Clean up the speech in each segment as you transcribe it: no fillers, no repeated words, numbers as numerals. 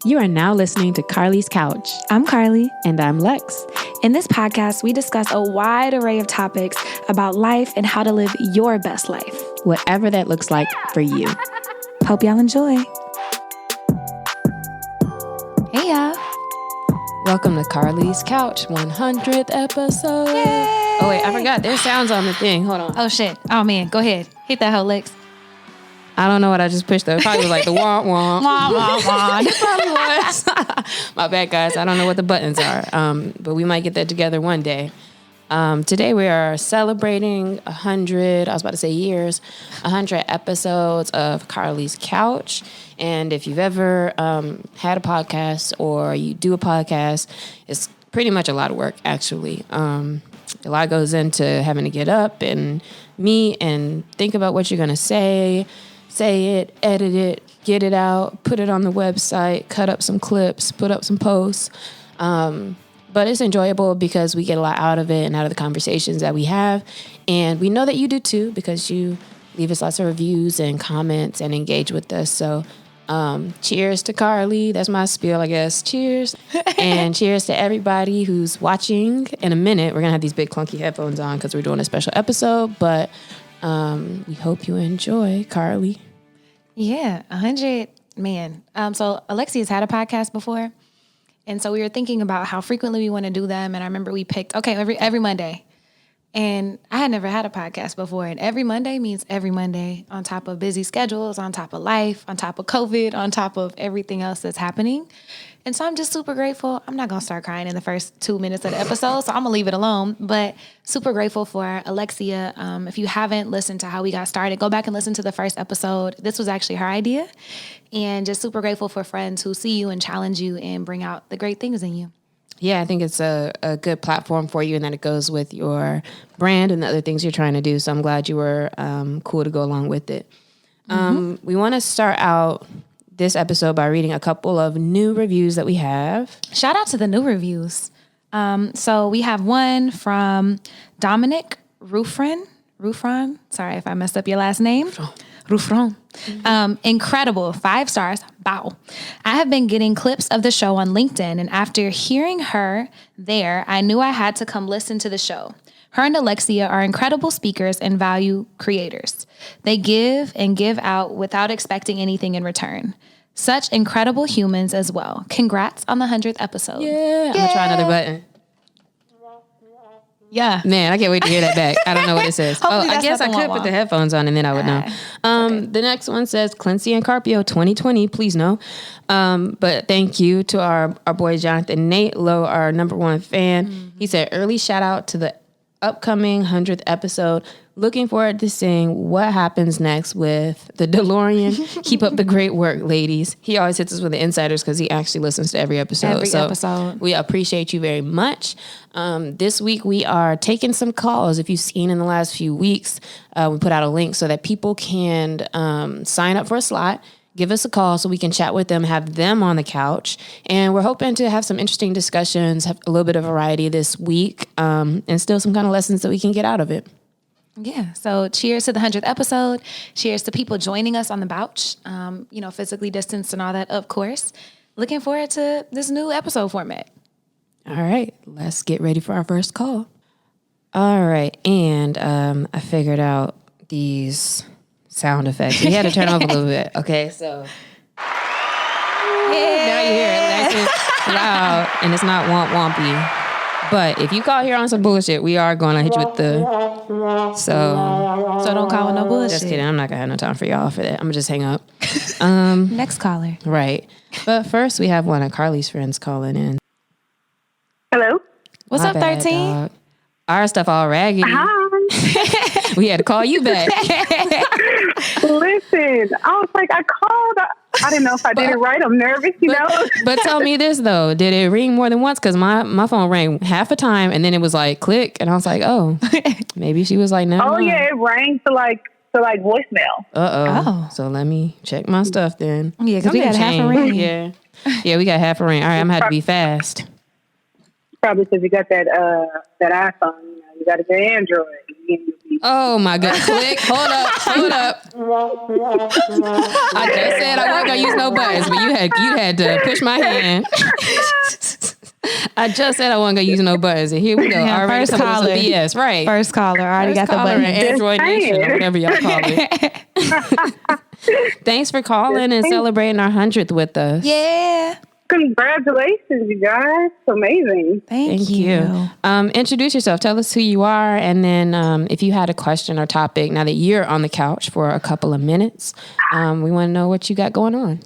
You are now listening to Carlie's Couch. I'm Carlie. And I'm Lex. In this podcast, we discuss a wide array of topics about life and how to live your best life. Whatever that looks like for you. Hope y'all enjoy. Hey, y'all. Welcome to Carlie's Couch, 100th episode. Yay! Oh, wait, I forgot. There's sounds on the thing. Hold on. Oh, shit. Oh, man. Go ahead. Hit that hoe, Lex. I don't know what I just pushed though. It probably was like the wah wah. Wah, wah, wah. It probably was. My bad, guys. I don't know what the buttons are. But we might get that together one day. Today we are celebrating 100, I was about to say years, 100 episodes of Carlie's Couch. And if you've ever had a podcast or you do a podcast, it's pretty much a lot of work, actually. A lot goes into having to get up and meet and think about what you're going to say it, edit it, get it out, put it on the website, cut up some clips, put up some posts. But it's enjoyable because we get a lot out of it and out of the conversations that we have. And we know that you do too because you leave us lots of reviews and comments and engage with us. So cheers to Carlie. That's my spiel, I guess. Cheers. And cheers to everybody who's watching. In a minute, we're going to have these big clunky headphones on because we're doing a special episode. But we hope you enjoy, Carlie. Yeah, 100, man. So Alexia's had a podcast before. And so we were thinking about how frequently we want to do them. And I remember we picked, every Monday. And I had never had a podcast before. And every Monday means every Monday on top of busy schedules, on top of life, on top of COVID, on top of everything else that's happening. And so I'm just super grateful. I'm not going to start crying in the first 2 minutes of the episode, so I'm going to leave it alone. But super grateful for Alexia. If you haven't listened to how we got started, go back and listen to the first episode. This was actually her idea. And just super grateful for friends who see you and challenge you and bring out the great things in you. Yeah, I think it's a good platform for you and that it goes with your brand and the other things you're trying to do. So I'm glad you were cool to go along with it. We want to start out this episode by reading a couple of new reviews that we have. Shout out to the new reviews. So we have one from Dominic Ruffron. Sorry if I messed up your last name. Ruffron. Incredible. 5 stars. Bow. I have been getting clips of the show on LinkedIn, and after hearing her there, I knew I had to come listen to the show. Her and Alexia are incredible speakers and value creators. They give and give out without expecting anything in return. Such incredible humans as well. Congrats on the 100th episode. Yeah. I'm going to try another button. Yeah. Man, I can't wait to hear that back. I don't know what it says. I guess I could put the headphones on and then I would know. Okay. The next one says, Clancy and Carpio 2020, please no. But thank you to our boy Jonathan Nate Lowe, our number one fan. Mm-hmm. He said, early shout out to the upcoming 100th episode. Looking forward to seeing what happens next with the DeLorean. Keep up the great work, ladies. He always hits us with the insiders because he actually listens to every episode. So we appreciate you very much. This week we are taking some calls. If you've seen in the last few weeks, we put out a link so that people can sign up for a slot. Give us a call so we can chat with them, have them on the couch. And we're hoping to have some interesting discussions, have a little bit of variety this week, and still some kind of lessons that we can get out of it. Yeah. So cheers to the 100th episode. Cheers to people joining us on the Bouch, physically distanced and all that, of course. Looking forward to this new episode format. All right. Let's get ready for our first call. All right. And I figured out these sound effects. We had to turn off a little bit. Okay. So now you hear it. That's loud and it's not wompy. But if you call here on some bullshit, we are going to hit you with the... So don't call with no bullshit. Just kidding. I'm not going to have no time for y'all for that. I'm going to just hang up. Next caller. Right. But first, we have one of Carlie's friends calling in. Hello? What's up, 13? Dog. Our stuff all raggedy. Hi. We had to call you back. Listen, I was like, I called. I didn't know if I did it right. I'm nervous, you know. But tell me this, though. Did it ring more than once? Because my phone rang half a time, and then it was like, click. And I was like, oh, maybe she was like, no. Oh, yeah, it rang to voicemail. Uh-oh. So let me check my stuff then. Yeah, because we got half a ring. Yeah, we got half a ring. All right, I'm going to have to be fast. Probably because you got that iPhone. You got a good Android. Oh my God. Click. Hold up. I just said I wasn't gonna use no buttons, but you had to push my hand. I just said I wasn't gonna use no buttons, and here we go. Yeah, already first coming with some caller. BS, right? First caller already First got the caller button. in Android Nation, or whatever y'all call it. Thanks for calling and celebrating our 100th with us. Yeah. Congratulations, you guys. It's amazing. Thank you. Introduce yourself. Tell us who you are, and then if you had a question or topic, now that you're on the couch for a couple of minutes, we want to know what you got going on.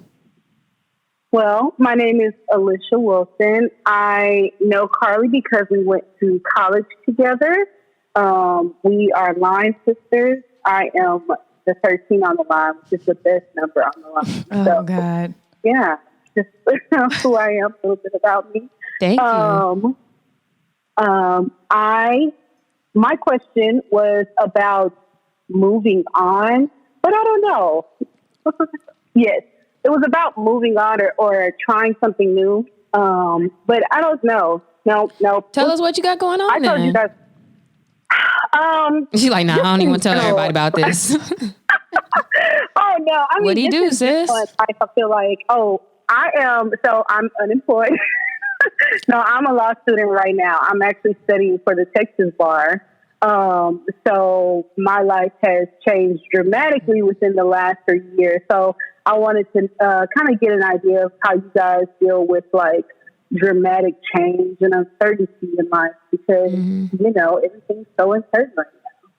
Well, my name is Alicia Wilson. I know Carlie because we went to college together. We are line sisters. I am the 13 on the line, which is the best number on the line. Oh, God. Yeah, just who I am, a little bit about me. Thank you. My question was about moving on, but I don't know. Yes, it was about moving on or trying something new. But I don't know. No. Tell us what you got going on. I told you guys. She's like, nah, I don't even want to tell everybody about this. Oh no! I mean, what do you do, sis? Life, I feel like, I'm unemployed. No, I'm a law student right now. I'm actually studying for the Texas bar. So my life has changed dramatically within the last 3 years. So I wanted to kind of get an idea of how you guys deal with like dramatic change and uncertainty in life because, everything's so uncertain right now.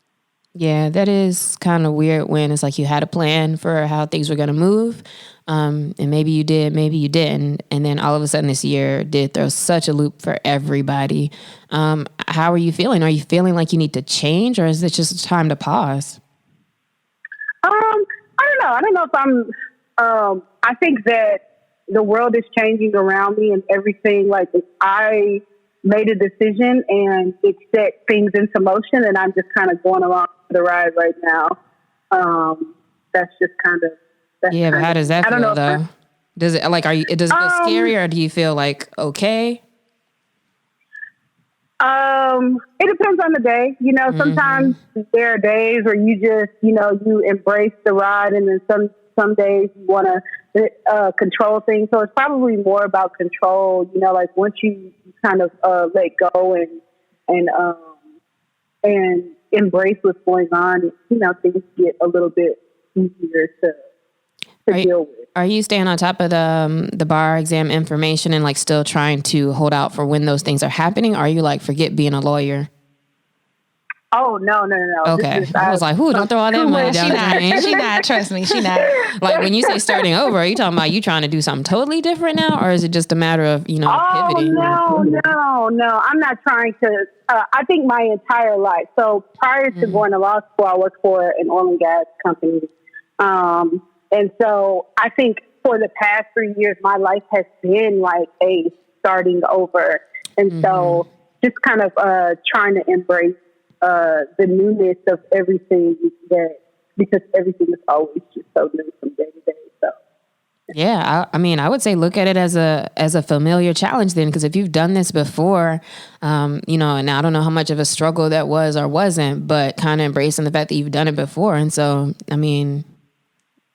Yeah, that is kind of weird when it's like you had a plan for how things were going to move. And maybe you did, maybe you didn't. And then all of a sudden this year did throw such a loop for everybody. How are you feeling? Are you feeling like you need to change or is it just time to pause? I don't know. I don't know if I think that the world is changing around me and everything. Like I made a decision and it set things into motion and I'm just kind of going along for the ride right now. That's just kind of, but how does that feel though? Does it does it feel scary or do you feel like okay? It depends on the day. Sometimes there are days where you just, you embrace the ride and then some days you want to control things. So it's probably more about control, like once you kind of let go and embrace what's going on, things get a little bit easier to deal with. Are you staying on top of the bar exam information and like still trying to hold out for when those things are happening? Or are you like, forget being a lawyer? Oh, no. Okay. I was like, don't throw all that money down the drain. She not. Trust me, she not. Like when you say starting over, are you talking about you trying to do something totally different now? Or is it just a matter of, pivoting? No. I'm not trying to. I think my entire life. So prior to going to law school, I worked for an oil and gas company. And so I think for the past 3 years, my life has been like a starting over. And so just kind of trying to embrace the newness of everything because everything is always just so new from day to day. So yeah, I would say look at it as a familiar challenge then, because if you've done this before, and I don't know how much of a struggle that was or wasn't, but kind of embracing the fact that you've done it before. And so,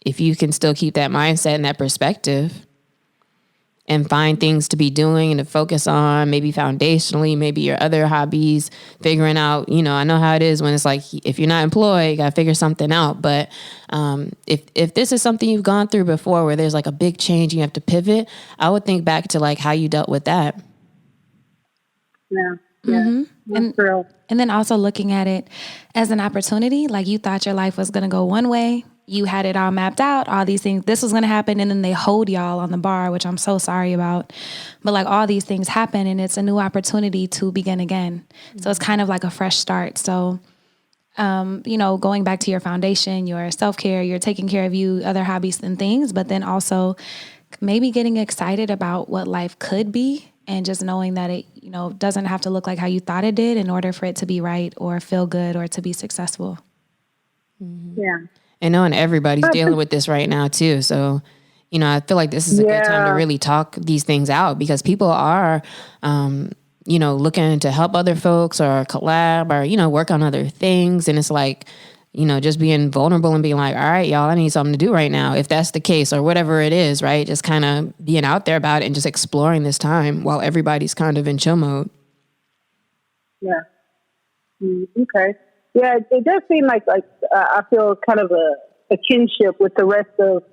if you can still keep that mindset and that perspective and find things to be doing and to focus on, maybe foundationally, maybe your other hobbies, figuring out, I know how it is when it's like, if you're not employed, you got to figure something out. But if this is something you've gone through before where there's like a big change, you have to pivot, I would think back to like how you dealt with that. Yeah. That's real. And then also looking at it as an opportunity, like you thought your life was going to go one way. You had it all mapped out, all these things, this was going to happen. And then they hold y'all on the bar, which I'm so sorry about. But like all these things happen and it's a new opportunity to begin again. So it's kind of like a fresh start. So, going back to your foundation, your self-care, you're taking care of you, other hobbies and things, but then also maybe getting excited about what life could be and just knowing that it, doesn't have to look like how you thought it did in order for it to be right or feel good or to be successful. Yeah. And knowing everybody's dealing with this right now too. So, I feel like this is a good time to really talk these things out because people are, looking to help other folks or collab or, work on other things. And it's like, just being vulnerable and being like, all right, y'all, I need something to do right now. If that's the case or whatever it is, right? Just kind of being out there about it and just exploring this time while everybody's kind of in chill mode. Yeah. Okay. Yeah, it does seem like I feel kind of a kinship with the rest of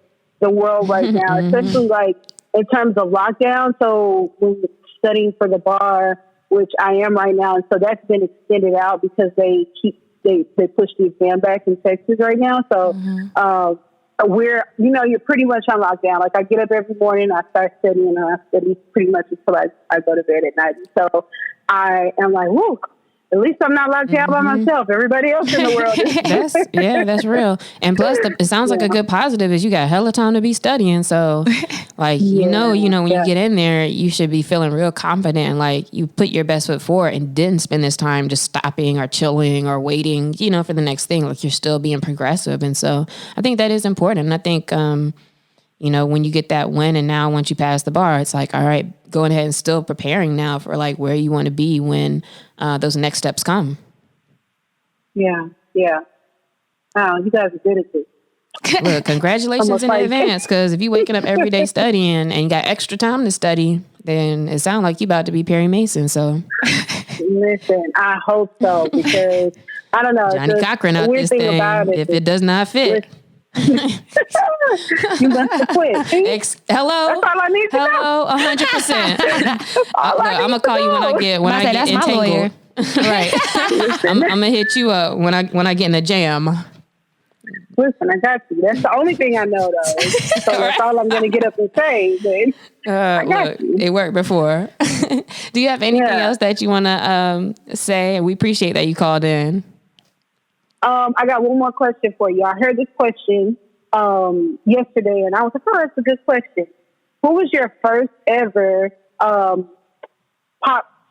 the world right now, especially like in terms of lockdown. So when you're studying for the bar, which I am right now, and so that's been extended out because they push the exam back in Texas right now. So you're pretty much on lockdown. Like I get up every morning, I start studying, and I study pretty much until I go to bed at night. So I am like, whoa. At least I'm not locked down by myself. Everybody else in the world is. That's real. And plus, it sounds like a good positive is you got hella time to be studying. So, like, when you get in there, you should be feeling real confident. And, like, you put your best foot forward and didn't spend this time just stopping or chilling or waiting, for the next thing. Like, you're still being progressive. And so I think that is important. And I think, when you get that win and now once you pass the bar, it's like, all right, going ahead and still preparing now for like where you want to be when those next steps come. Yeah. Oh, you guys are good at this. Look, congratulations in advance, because if you waking up every day studying and you got extra time to study, then it sounds like you about to be Perry Mason. So listen, I hope so, because I don't know. Johnny Cochran out this thing, if it does not fit. You must have quit. Hello. That's all I need to know. 100%. I'm gonna call you when I get entangled. Right. I'm gonna hit you up when I get in a jam. Listen, I got you. That's the only thing I know, though. So that's all I'm gonna get up and say. But I got you. It worked before. Do you have anything else that you wanna say? We appreciate that you called in. I got one more question for you. I heard this question yesterday, and I was like, oh, that's a good question. Who was your first ever pop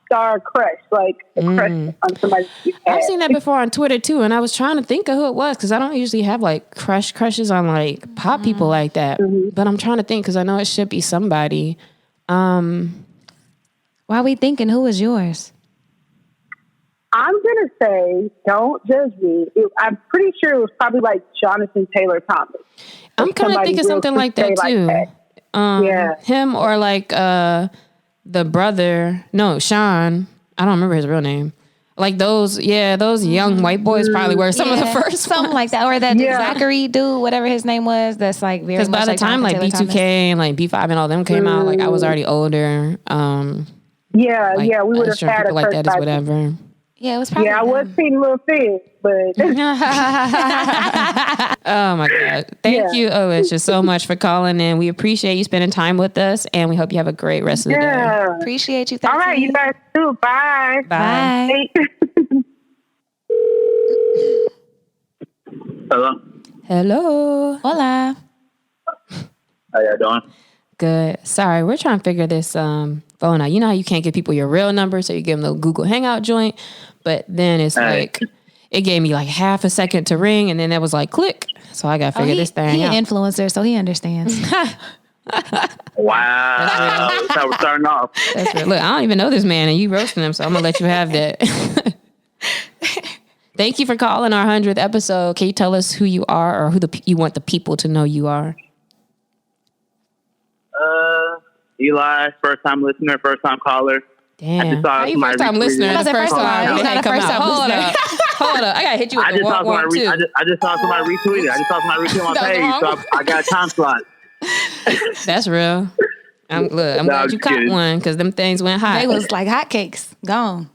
star crush? Like a crush on somebody you had? I've seen that before on Twitter, too, and I was trying to think of who it was, because I don't usually have, like, crushes on, like, pop people like that. But I'm trying to think, because I know it should be somebody. While we thinking, who was yours? I'm going to say, don't judge me. I'm pretty sure it was probably like Jonathan Taylor Thomas. I'm kind of thinking something like that too. Him or like the brother. No, Sean. I don't remember his real name. Like those young white boys probably were some of the first something ones. like that. Or that Zachary dude, whatever his name was. That's like very. Because by the time like B2K and like B5 and all them came out, like I was already older. We would have had a like that is whatever. Yeah, it was probably I was seeing Little Fish, but oh my God. Thank you, Alicia, so much for calling in. We appreciate you spending time with us, and we hope you have a great rest of the day. Appreciate you. All right, you guys too. Bye. Bye. Hello. Hola. How y'all doing? Good. Sorry, we're trying to figure this phone out. You know how you can't give people your real number, so you give them the Google Hangout joint, but then it's like it gave me like half a second to ring, and then it was like click. So I got to figure this thing out. He's an influencer, so he understands. Wow, that's how we're starting off. That's real. Look, I don't even know this man, and you roasting him, so I'm gonna let you have that. Thank you for calling our 100th episode. Can you tell us who you are, or who you want the people to know you are? Eli, first time listener, first time caller. Damn. How you first time listener? The first time. He's not a first time listener. Hold up. I gotta hit you with the 112. I just saw somebody retweet it. I just saw somebody retweet my page, so I got a time slot. That's real. I'm glad you caught one, because them things went hot. They was like hotcakes. Gone.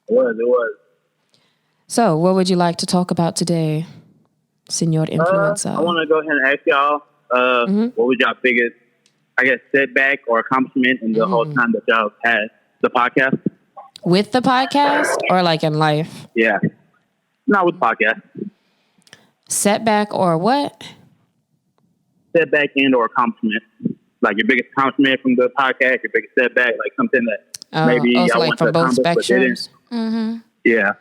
It was. So, what would you like to talk about today, Senor Influencer? I want to go ahead and ask y'all, what was y'all biggest, I guess, setback or accomplishment in the whole time that y'all had the podcast? With the podcast or like in life? Yeah. Not with podcast. Setback or what? Setback and or accomplishment. Like your biggest accomplishment from the podcast, your biggest setback, like something that maybe y'all like want from to both accomplish, spectrums? Yeah.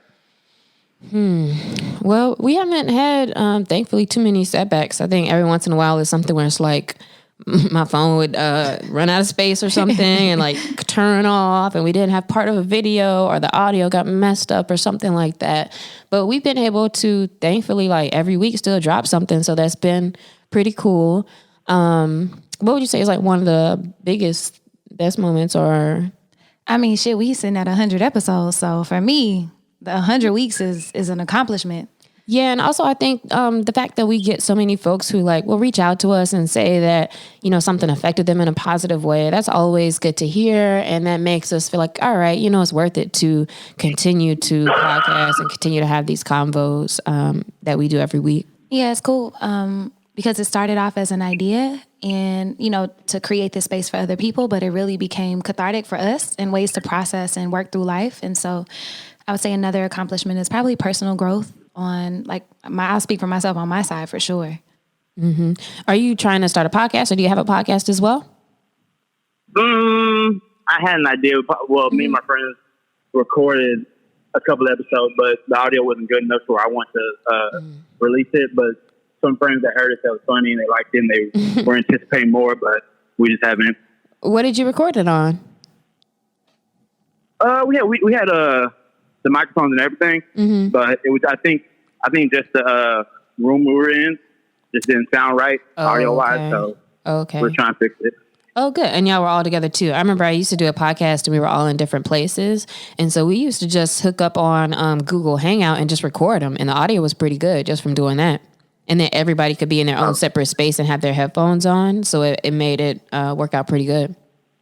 Well, we haven't had, thankfully, too many setbacks. I think every once in a while is something where it's like my phone would run out of space or something and like turn off, and we didn't have part of a video, or the audio got messed up or something like that. But we've been able to, thankfully, like every week still drop something. So that's been pretty cool. What would you say is like one of the best moments? Or I mean, shit, we sitting at 100 episodes. So for me, the 100 weeks is an accomplishment. yeah, and also I think the fact that we get so many folks who like will reach out to us and say that, you know, something affected them in a positive way, that's always good to hear. And that makes us feel like, all right, you know, it's worth it to continue to podcast and continue to have these convos that we do every week. Yeah, it's cool because it started off as an idea and, you know, to create this space for other people, but it really became cathartic for us and ways to process and work through life. And so I would say another accomplishment is probably personal growth on like I'll speak for myself on my side for sure. Mm-hmm. Are you trying to start a podcast, or do you have a podcast as well? I had an idea. Well, me and my friends recorded a couple of episodes, but the audio wasn't good enough for I want to release it. But some friends that heard it that was funny and they liked it and they were anticipating more, but we just haven't. What did you record it on? We had the microphones and everything, but it was I think just the room we were in just didn't sound right audio wise. So we're trying to fix it. Oh, good. And y'all were all together too. I remember I used to do a podcast and we were all in different places. And so we used to just hook up on Google Hangout and just record them. And the audio was pretty good just from doing that. And then everybody could be in their own separate space and have their headphones on. So it made it work out pretty good.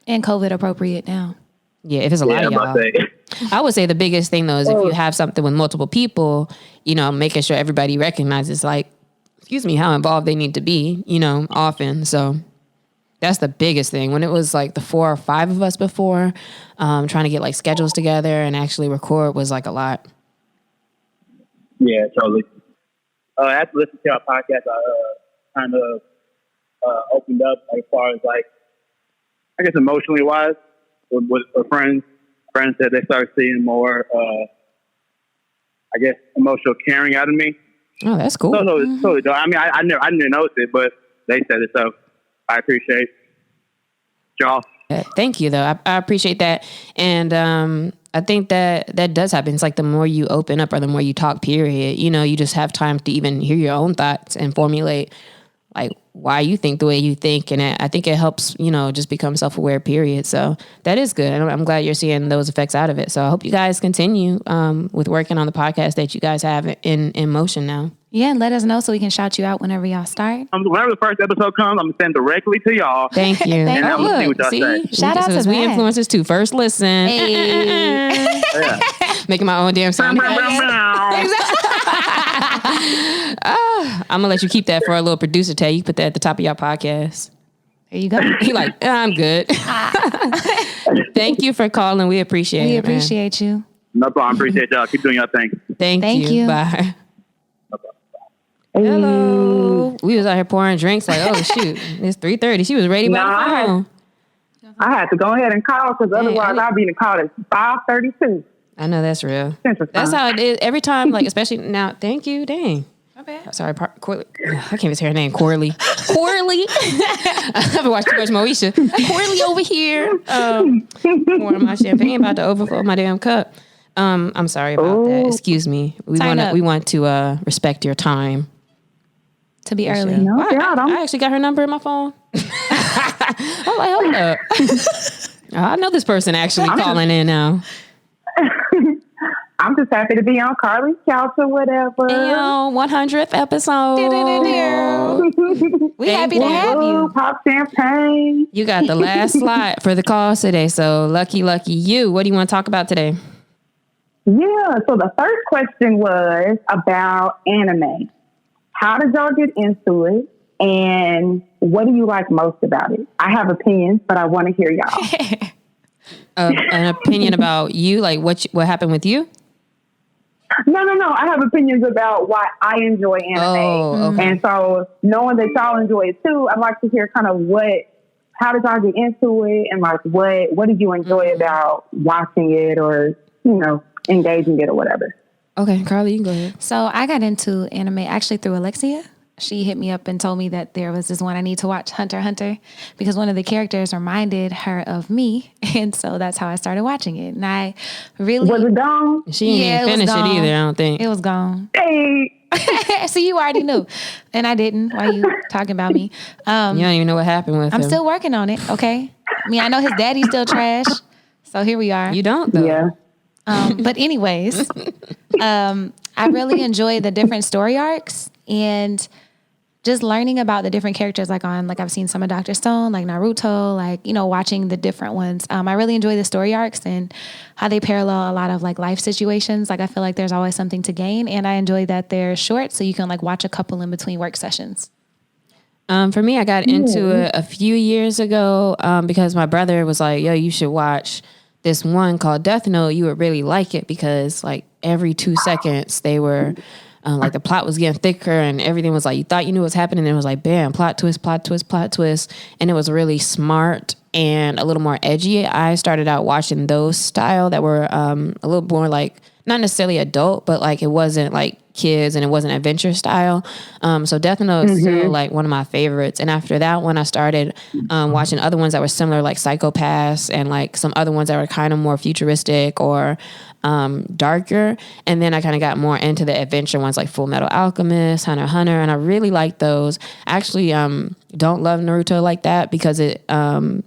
And COVID appropriate now. Yeah, if it's a lot of y'all. I would say the biggest thing though is if you have something with multiple people, you know, making sure everybody recognizes like, how involved they need to be, you know, often. So that's the biggest thing. When it was like the 4 or 5 of us before, trying to get like schedules together and actually record was like a lot. Yeah, totally. After listening to our podcast, I kind of opened up as far as like, I guess emotionally wise with friends. Friends that they started seeing more, I guess, emotional caring out of me. Oh, that's cool. So it's totally dope. I mean, I didn't notice it, but they said it, so I appreciate y'all. Thank you, though. I appreciate that. And I think that does happen. It's like the more you open up or the more you talk, period, you know, you just have time to even hear your own thoughts and formulate like why you think the way you think. And I think it helps, you know, just become self-aware, period. So that is good. And I'm glad you're seeing those effects out of it. So I hope you guys continue with working on the podcast that you guys have in motion now. Yeah, and let us know so we can shout you out whenever y'all start. Whenever the first episode comes, I'm going to send directly to y'all. Thank you. And I'm going to see what y'all say. Shout out to we influencers too. First listen. Hey. Making my own damn sound. I'm going to let you keep that for a little producer tag. You put that at the top of your podcast. There you go. He like, I'm good. Thank you for calling. We appreciate it. We appreciate you. No problem. Appreciate y'all. Keep doing your thing. Thank you. Bye. Hello. We was out here pouring drinks like, oh, shoot. It's 3:30. She was ready by the phone. I had to go ahead and call because otherwise I'll be in the call at 5:32. I know that's real. That's how it is every time, like, especially now. Thank you. Dang. Okay. Sorry, Corley. I can't even say her name. Corley. I haven't watched too much Moesha. Corley over here. Pouring my champagne, about to overflow my damn cup. I'm sorry about that. Excuse me. We want to respect your time. To be early. No, I actually got her number in my phone. I'm like, hold up. I know this person actually calling in now. I'm just happy to be on Carlie's couch or whatever. 100th episode. We happy to have you. Pop champagne. You got the last slot for the calls today, so lucky you. What do you want to talk about today? Yeah, so the first question was about anime. How did y'all get into it? And what do you like most about it? I have opinions, but I want to hear y'all. An opinion about you? Like what happened with you? No. I have opinions about why I enjoy anime. Oh, okay. And so knowing that y'all enjoy it too, I'd like to hear kind of how did y'all get into it? And like, what did you enjoy about watching it or, you know, engaging it or whatever? Okay, Carlie, you can go ahead. So I got into anime actually through Alexia. she hit me up and told me that there was this one I need to watch, Hunter x Hunter, because one of the characters reminded her of me. And so that's how I started watching it. And I really... Was it gone? She didn't even finish it either, I don't think. It was gone. Hey. So you already knew. And I didn't. Why you talking about me? You don't even know what happened with him. I'm still working on it, okay? I mean, I know his daddy's still trash. So here we are. You don't, though. Yeah. But anyways, I really enjoy the different story arcs and just learning about the different characters, like I've seen some of Dr. Stone, like Naruto, like, you know, watching the different ones. I really enjoy the story arcs and how they parallel a lot of like life situations. Like I feel like there's always something to gain, and I enjoy that they're short, so you can like watch a couple in between work sessions. For me, I got into it a few years ago because my brother was like, yo, you should watch this one called Death Note. You would really like it because like every 2 seconds they were... like the plot was getting thicker and everything was like, you thought you knew what was happening. And it was like, bam, plot twist, plot twist, plot twist. And it was really smart and a little more edgy. I started out watching those style that were a little more like, not necessarily adult, but like it wasn't like kids and it wasn't adventure style. So Death Note is still like one of my favorites. And after that one, I started watching other ones that were similar, like Psychopaths, and like some other ones that were kind of more futuristic or darker. And then I kind of got more into the adventure ones like Full Metal Alchemist, Hunter x Hunter, and I really like those. Actually, don't love Naruto like that because it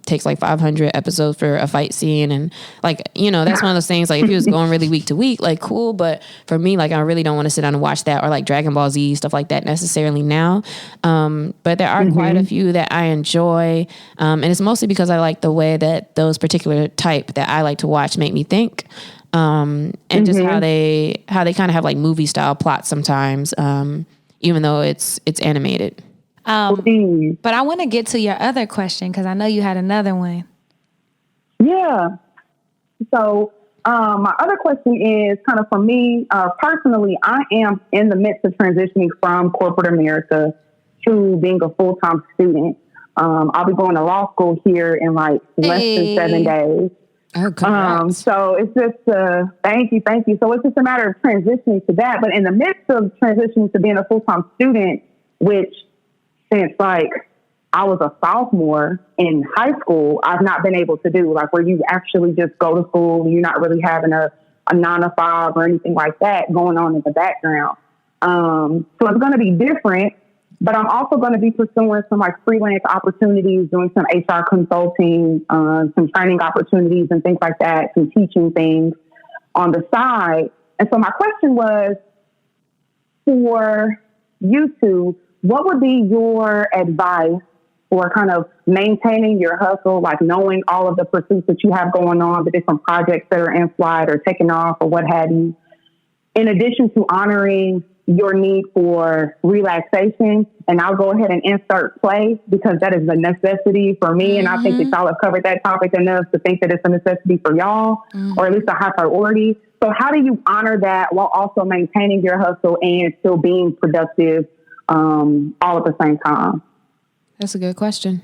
takes like 500 episodes for a fight scene, and like, you know, that's one of those things, like if he was going really week to week, like cool, but for me, like I really don't want to sit down and watch that, or like Dragon Ball Z, stuff like that necessarily now. But there are quite a few that I enjoy, and it's mostly because I like the way that those particular type that I like to watch make me think. And just how they kind of have like movie style plots sometimes, even though it's animated. But I want to get to your other question because I know you had another one. Yeah. So my other question is kind of for me personally. I am in the midst of transitioning from corporate America to being a full-time student. I'll be going to law school here in like less than 7 days. Oh, so it's just, thank you. So it's just a matter of transitioning to that. But in the midst of transitioning to being a full-time student, which since like I was a sophomore in high school, I've not been able to do, like where you actually just go to school and you're not really having a 9 to 5 or anything like that going on in the background. So it's going to be different. But I'm also going to be pursuing some like freelance opportunities, doing some HR consulting, some training opportunities and things like that, some teaching things on the side. And so my question was, for you two, what would be your advice for kind of maintaining your hustle, like knowing all of the pursuits that you have going on, the different projects that are in flight or taking off or what have you, in addition to honoring your need for relaxation? And I'll go ahead and insert play because that is a necessity for me. And I think that y'all have covered that topic enough to think that it's a necessity for y'all, or at least a high priority. So how do you honor that while also maintaining your hustle and still being productive all at the same time? That's a good question.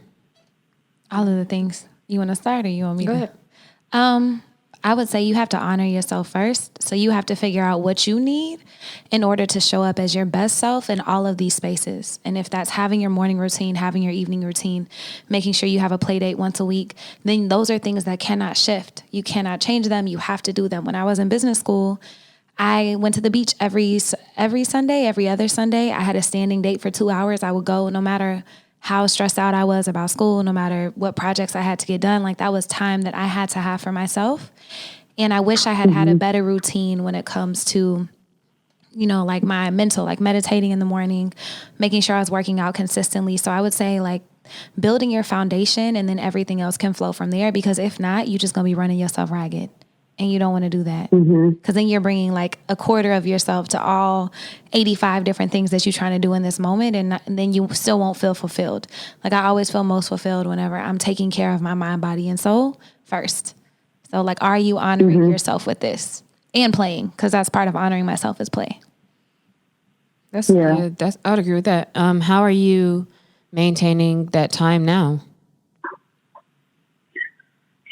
All of the things. You want to start or you want me Go to? ahead. I would say you have to honor yourself first. So you have to figure out what you need in order to show up as your best self in all of these spaces. And if that's having your morning routine, having your evening routine, making sure you have a play date once a week, then those are things that cannot shift. You cannot change them. You have to do them. When I was in business school, I went to the beach every Sunday, every other Sunday. I had a standing date for 2 hours. I would go no matter how stressed out I was about school, no matter what projects I had to get done. Like that was time that I had to have for myself. And I wish I had had a better routine when it comes to, you know, like my mental, like meditating in the morning, making sure I was working out consistently. So I would say like building your foundation and then everything else can flow from there, because if not, you're just going to be running yourself ragged. And you don't want to do that because then you're bringing like a quarter of yourself to all 85 different things that you're trying to do in this moment. And then you still won't feel fulfilled. Like I always feel most fulfilled whenever I'm taking care of my mind, body, and soul first. So like, are you honoring yourself with this and playing? Because that's part of honoring myself is play. That's good. I would agree with that. How are you maintaining that time now?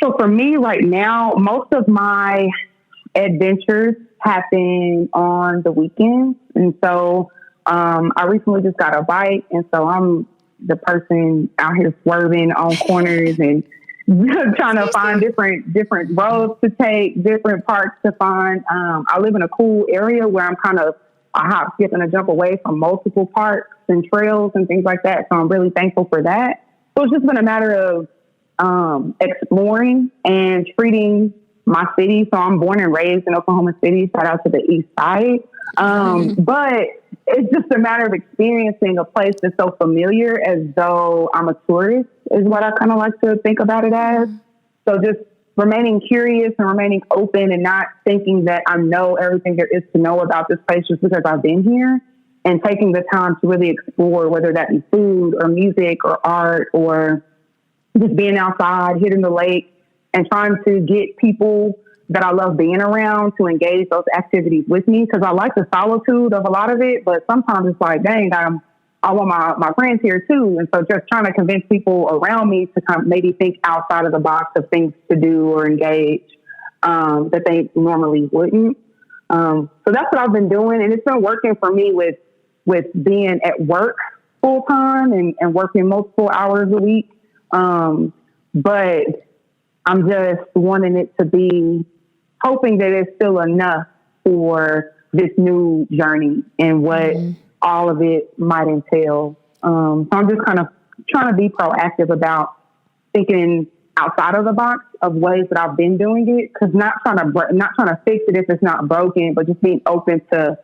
So for me right now, most of my adventures happen on the weekends. And so I recently just got a bike, and so I'm the person out here swerving on corners and trying to find different roads to take, different parks to find. I live in a cool area where I'm kind of a hop, skip, and a jump away from multiple parks and trails and things like that. So I'm really thankful for that. So it's just been a matter of exploring and treating my city. So I'm born and raised in Oklahoma City. Shout out to the East Side. But it's just a matter of experiencing a place that's so familiar as though I'm a tourist is what I kind of like to think about it as. So just remaining curious and remaining open and not thinking that I know everything there is to know about this place just because I've been here, and taking the time to really explore, whether that be food or music or art or just being outside, hitting the lake, and trying to get people that I love being around to engage those activities with me. Because I like the solitude of a lot of it, but sometimes it's like, dang, I want my friends here too. And so just trying to convince people around me to kind of maybe think outside of the box of things to do or engage that they normally wouldn't. So that's what I've been doing. And it's been working for me with being at work full time and working multiple hours a week. But I'm just wanting it to be, hoping that it's still enough for this new journey and what all of it might entail. So I'm just kind of trying to be proactive about thinking outside of the box of ways that I've been doing it. Cause not trying to fix it if it's not broken, but just being open to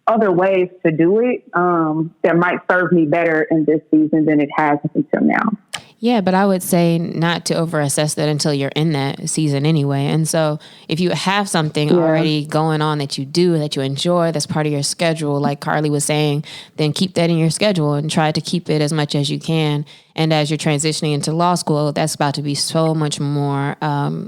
other ways to do it, that might serve me better in this season than it has until now. Yeah, but I would say not to overassess that until you're in that season anyway. And so if you have something already going on that you do, that you enjoy, that's part of your schedule, like Carlie was saying, then keep that in your schedule and try to keep it as much as you can. And as you're transitioning into law school, that's about to be so much more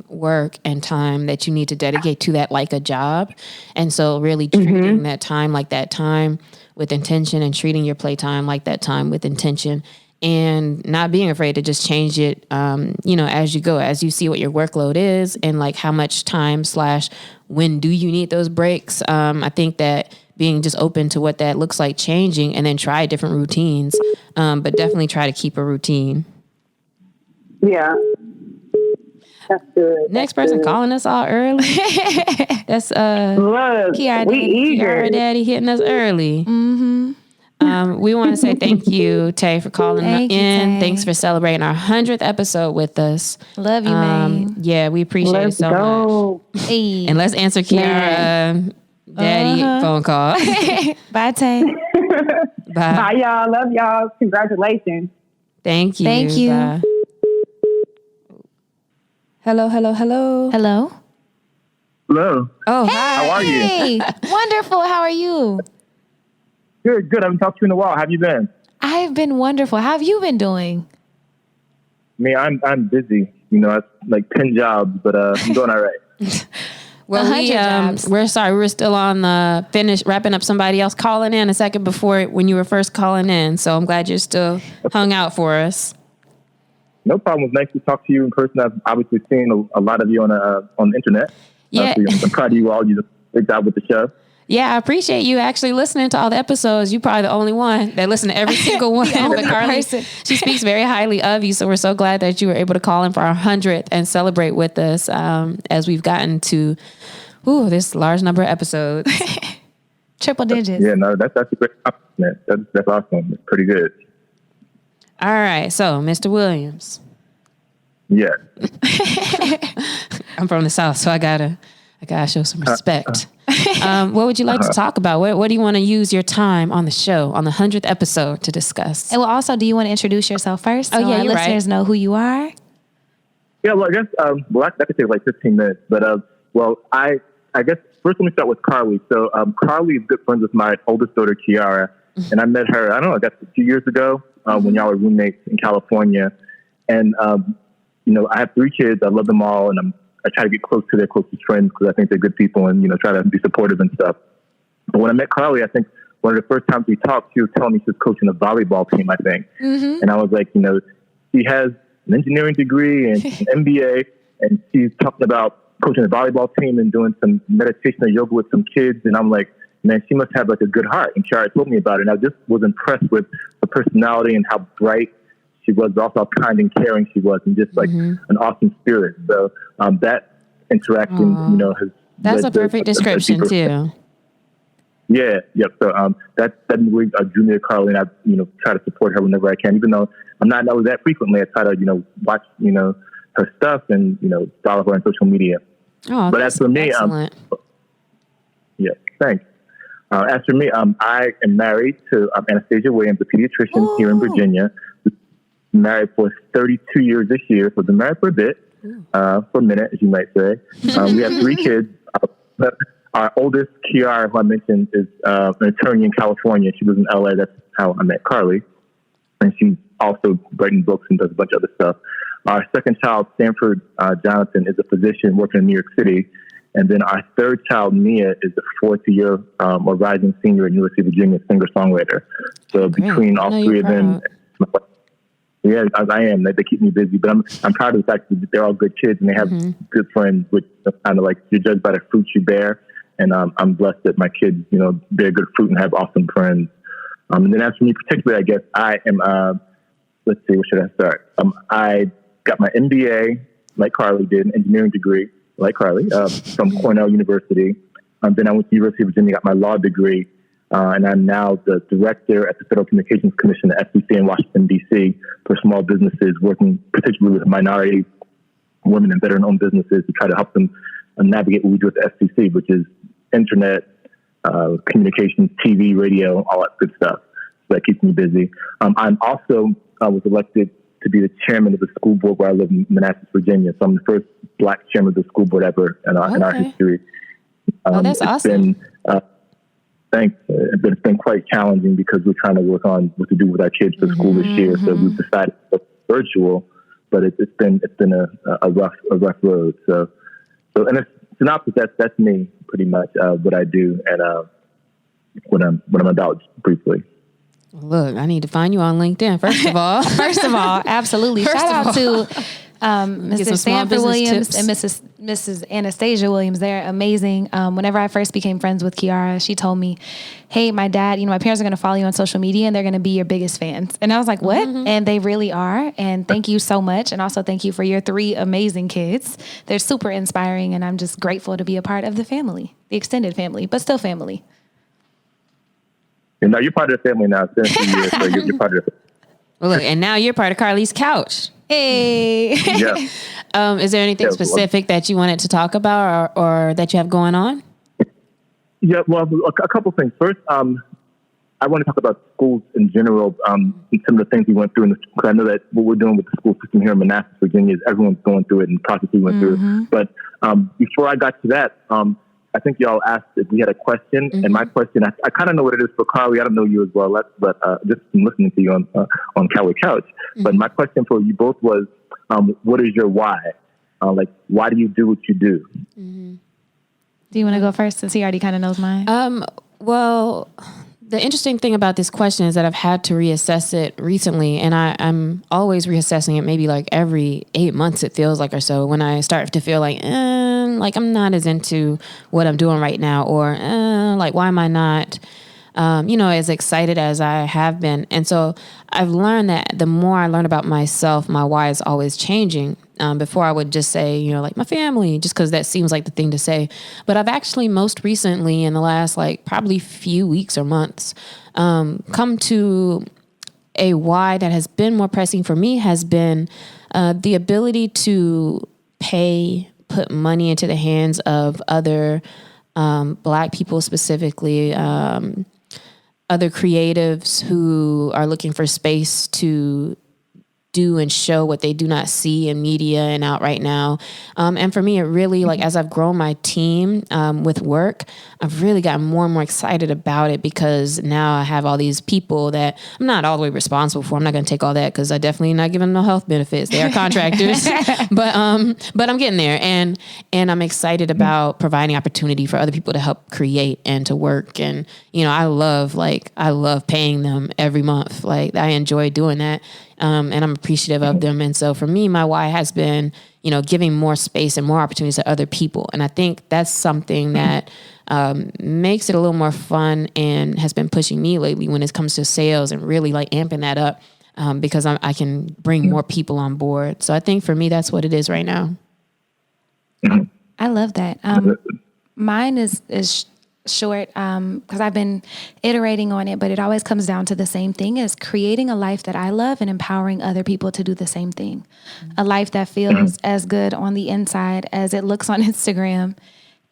work and time that you need to dedicate to that like a job. And so really treating that time like that time with intention, and treating your playtime like that time with intention. And not being afraid to just change it, as you go, as you see what your workload is and like how much time / when do you need those breaks. I think that being just open to what that looks like changing, and then try different routines, but definitely try to keep a routine. Yeah. That's good. Next person calling us all early. That's Kiara Daddy hitting us early. Mm-hmm. We want to say thank you, Tay, for calling in. Tay. Thanks for celebrating our 100th episode with us. Love you, man. Yeah, we appreciate it so much. Hey. And let's answer Kiara Daddy phone call. Bye, Tay. Bye, y'all. Love y'all. Congratulations. Thank you. Thank you. Bye. Hello. Hello. Hello. Oh, hey. hi. How are you? Hey. Wonderful. How are you? Good. I haven't talked to you in a while. How have you been? I've been wonderful. How have you been doing? I'm busy. It's like 10 jobs, but I'm doing all right. Well, we're sorry. We're still on the wrapping up somebody else calling in a second before when you were first calling in. So I'm glad you're still hung out for us. No problem. It's nice to talk to you in person. I've obviously seen a lot of you on the internet. Yeah. So I'm proud of you all. You did a good job with the show. Yeah, I appreciate you actually listening to all the episodes. You're probably the only one that listened to every single one. But Carlie, she speaks very highly of you. So we're so glad that you were able to call in for our 100th and celebrate with us as we've gotten to this large number of episodes. Triple digits. Yeah, no, that's a great compliment. That's awesome. It's pretty good. All right. So, Mr. Williams. Yeah. I'm from the South, so I gotta show some respect. What would you like to talk about? What do you want to use your time on the show, on the 100th episode, to discuss? And also, do you want to introduce yourself first? Oh, so yeah, our you're listeners know who you are? Yeah, well, I guess, that could take like 15 minutes. But, I guess first let me start with Carlie. So, Carlie is good friends with my oldest daughter, Kiara. And I met her, I guess a few years ago when y'all were roommates in California. And, I have 3 kids. I love them all. And I try to get close to their closest friends because I think they're good people and, try to be supportive and stuff. But when I met Carlie, I think one of the first times we talked, she was telling me she was coaching a volleyball team, I think. Mm-hmm. And I was like, she has an engineering degree and an MBA, and she's talking about coaching a volleyball team and doing some meditation or yoga with some kids. And I'm like, man, she must have like a good heart. And Kiara told me about it. And I just was impressed with her personality and how bright she was, but also how kind and caring she was, and just like an awesome spirit. So that interaction, has that's a perfect description too. Yeah, yep. So that really drew me to Carlie, and I try to support her whenever I can, even though I'm not always that frequently. I try to watch her stuff and follow her on social media. Oh, but as for me, yeah, thanks. As for me, I am married to Anastasia Williams, a pediatrician here in Virginia. Married for 32 years this year, so been married for a bit, for a minute, as you might say. We have 3 kids. Our oldest, Kiara, who I mentioned, is an attorney in California. She was in LA. That's how I met Carlie. And she's also writing books and does a bunch of other stuff. Our second child, Stanford Jonathan, is a physician working in New York City. And then our third child, Mia, is a 4th year or rising senior at University of Virginia, singer-songwriter. So between all 3 of them, yeah, I am. They keep me busy, but I'm proud of the fact that they're all good kids and they have good friends, which kind of like you're judged by the fruit you bear. And I'm blessed that my kids, bear good fruit and have awesome friends. And then as for me particularly, I guess I am, let's see, where should I start? I got my MBA, like Carlie did, an engineering degree, like Carlie, from Cornell University. Then I went to the University of Virginia, got my law degree, and I'm now the director at the Federal Communications Commission, the FCC in Washington, D.C., for small businesses, working particularly with minority, women, and veteran-owned businesses to try to help them navigate what we do at the FCC, which is internet, communications, TV, radio, all that good stuff. So that keeps me busy. I'm also was elected to be the chairman of the school board where I live in Manassas, Virginia. So I'm the first Black chairman of the school board ever in our history. That's awesome. Thanks. But it's been quite challenging because we're trying to work on what to do with our kids for school this year. So we've decided to go virtual, but it's been a rough road. So in a synopsis, that's me pretty much, what I do and what I'm about briefly. Look, I need to find you on LinkedIn, first of all. Absolutely. Shout out to Mrs. Stanford Williams and Mrs. Anastasia Williams. They're amazing. Whenever I first became friends with Kiara, she told me, hey, my dad, my parents are going to follow you on social media and they're going to be your biggest fans. And I was like, what? And they really are. And thank you so much. And also thank you for your 3 amazing kids. They're super inspiring. And I'm just grateful to be a part of the family, the extended family, but still family. And now you're part of the family now. It's been a few years, so you're part of the family. Well, look, and now you're part of Carlie's couch. Hey. Yeah. Is there anything specific that you wanted to talk about or that you have going on? Yeah, well, a couple things. First, I want to talk about schools in general, and some of the things we went through, because I know that what we're doing with the school system here in Manassas, Virginia, is everyone's going through it and the process we went through. But before I got to that, I think y'all asked if we had a question, and my question, I kind of know what it is for Carlie. I don't know you as well, but just from listening to you on Carlie Couch. But my question for you both was, what is your why? Like, why do you do what you do? Do you want to go first since he already kind of knows mine? Well, the interesting thing about this question is that I've had to reassess it recently, and I'm always reassessing it maybe like every 8 months, it feels like, or so, when I start to feel like I'm not as into what I'm doing right now, or like, why am I not, as excited as I have been? And so I've learned that the more I learn about myself, my why is always changing. Before I would just say, like my family, just because that seems like the thing to say. But I've actually most recently in the last probably few weeks or months, come to a why that has been more pressing for me has been the ability to put money into the hands of other Black people, specifically other creatives who are looking for space to do and show what they do not see in media and out right now. And for me, it really, as I've grown my team with work, I've really gotten more and more excited about it, because now I have all these people that I'm not all the way responsible for. I'm not going to take all that, because I definitely not giving them no health benefits. They are contractors, but I'm getting there, and I'm excited about providing opportunity for other people to help create and to work. And I love paying them every month. I enjoy doing that. And I'm appreciative of them. And so for me, my why has been, giving more space and more opportunities to other people. And I think that's something that makes it a little more fun and has been pushing me lately when it comes to sales and really like amping that up because I can bring more people on board. So I think for me, that's what it is right now. I love that. Mine is short because I've been iterating on it, but it always comes down to the same thing: is creating a life that I love and empowering other people to do the same thing. A life that feels as good on the inside as it looks on Instagram,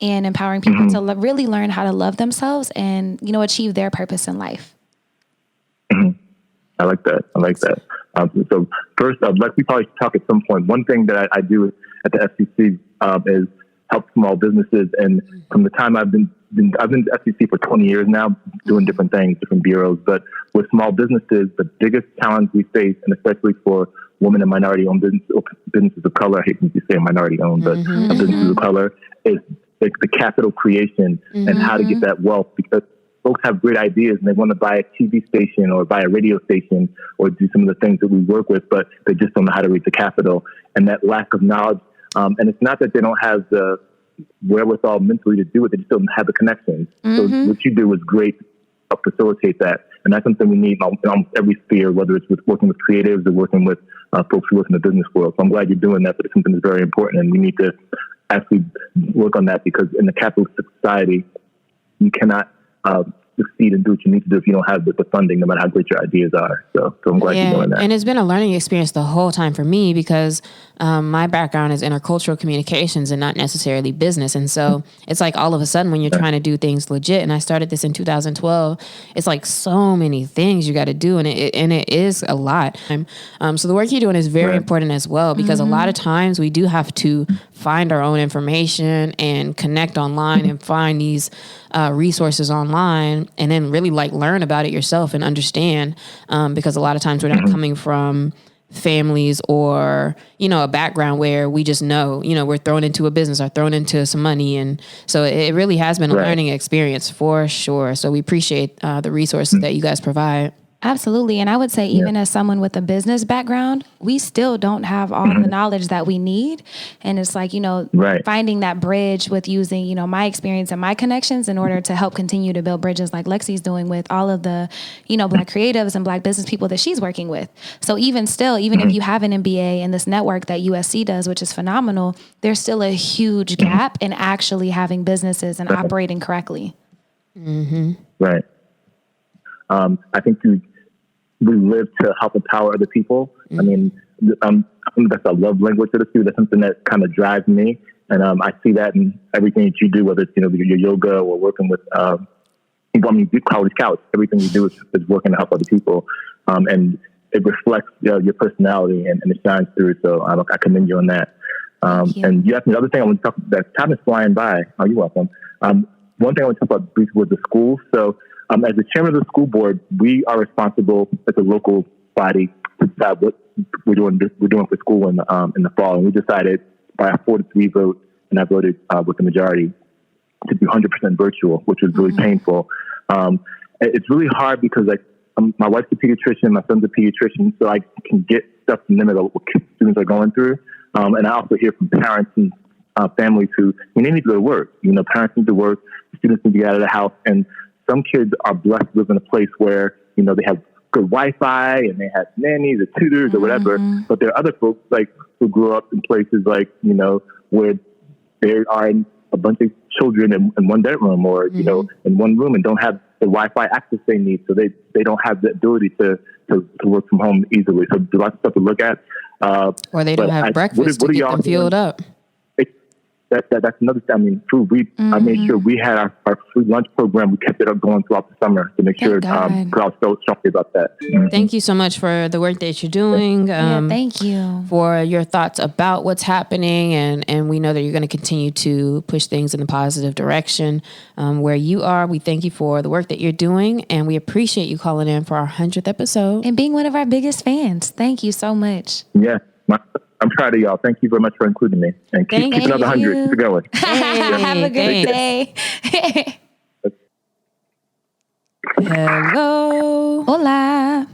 and empowering people to really learn how to love themselves and, achieve their purpose in life. I like that. So first, like we probably talk at some point, one thing that I do at the FCC is help small businesses. And from the time I've been at the FCC for 20 years now, doing different things, different bureaus. But with small businesses, the biggest challenge we face, and especially for women and minority-owned businesses of color, I hate when you say minority-owned, but businesses of color, is the capital creation and how to get that wealth, because folks have great ideas and they want to buy a TV station or buy a radio station or do some of the things that we work with, but they just don't know how to reach the capital. And that lack of knowledge, and it's not that they don't have the wherewithal mentally to do it, they just don't have the connections. So what you do is great to help facilitate that. And that's something we need in almost every sphere, whether it's with working with creatives or working with folks who work in the business world. So I'm glad you're doing that, but it's something that's very important, and we need to actually work on that, because in the capitalist society, you cannot succeed and do what you need to do if you don't have the funding, no matter how great your ideas are. So I'm glad you're doing that. And it's been a learning experience the whole time for me, because my background is intercultural communications and not necessarily business. And so it's like all of a sudden when you're trying to do things legit, and I started this in 2012, it's like so many things you got to do, and it is a lot. So the work you're doing is very important as well, because a lot of times we do have to find our own information and connect online and find these resources online, and then really like learn about it yourself and understand, because a lot of times we're not coming from families or, a background where we just know, we're thrown into a business or thrown into some money. And so it really has been a learning experience for sure. So we appreciate the resources that you guys provide. Absolutely. And I would say even as someone with a business background, we still don't have all the knowledge that we need. And it's like, finding that bridge with using, my experience and my connections in order to help continue to build bridges like Lexi's doing with all of the, Black creatives and Black business people that she's working with. So even still, even if you have an MBA in this network that USC does, which is phenomenal, there's still a huge gap in actually having businesses and operating correctly. Right. I think we live to help empower other people. I mean, I think that's a love language to the student. That's something that kind of drives me. And I see that in everything that you do, whether it's, your yoga or working with, college couch. Everything you do is working to help other people. And it reflects your personality and it shines through. So I commend you on that. And you asked me the other thing I want to talk about. Time is flying by. Oh, you're welcome. One thing I want to talk about briefly was the school. So, as the chairman of the school board, we are responsible as a local body to decide what we're doing for school in the fall. And we decided by a 4-3 vote, and I voted with the majority, to do 100% virtual, which was really painful. It's really hard because my wife's a pediatrician, my son's a pediatrician, so I can get stuff from them about what students are going through. And I also hear from parents and families who they need to go to work. Parents need to work, students need to get out of the house, and some kids are blessed to live in a place where, they have good Wi-Fi and they have nannies or tutors or whatever. But there are other folks who grew up in places where there are a bunch of children in one bedroom or, in one room and don't have the Wi-Fi access they need. So they don't have the ability to work from home easily. So there's lots of stuff to look at. Or they don't have breakfast to get them fueled up. That's another thing. I mean, food. I made sure we had our free lunch program. We kept it up going throughout the summer to make sure I was so strong about that. Thank you so much for the work that you're doing. Thank you for your thoughts about what's happening, and we know that you're going to continue to push things in the positive direction where you are. We thank you for the work that you're doing, and we appreciate you calling in for our 100th episode and being one of our biggest fans. Thank you so much. Yeah. I'm proud of y'all. Thank you very much for including me. And keep another 100. Keep going. Have a good day. Hello. Hola.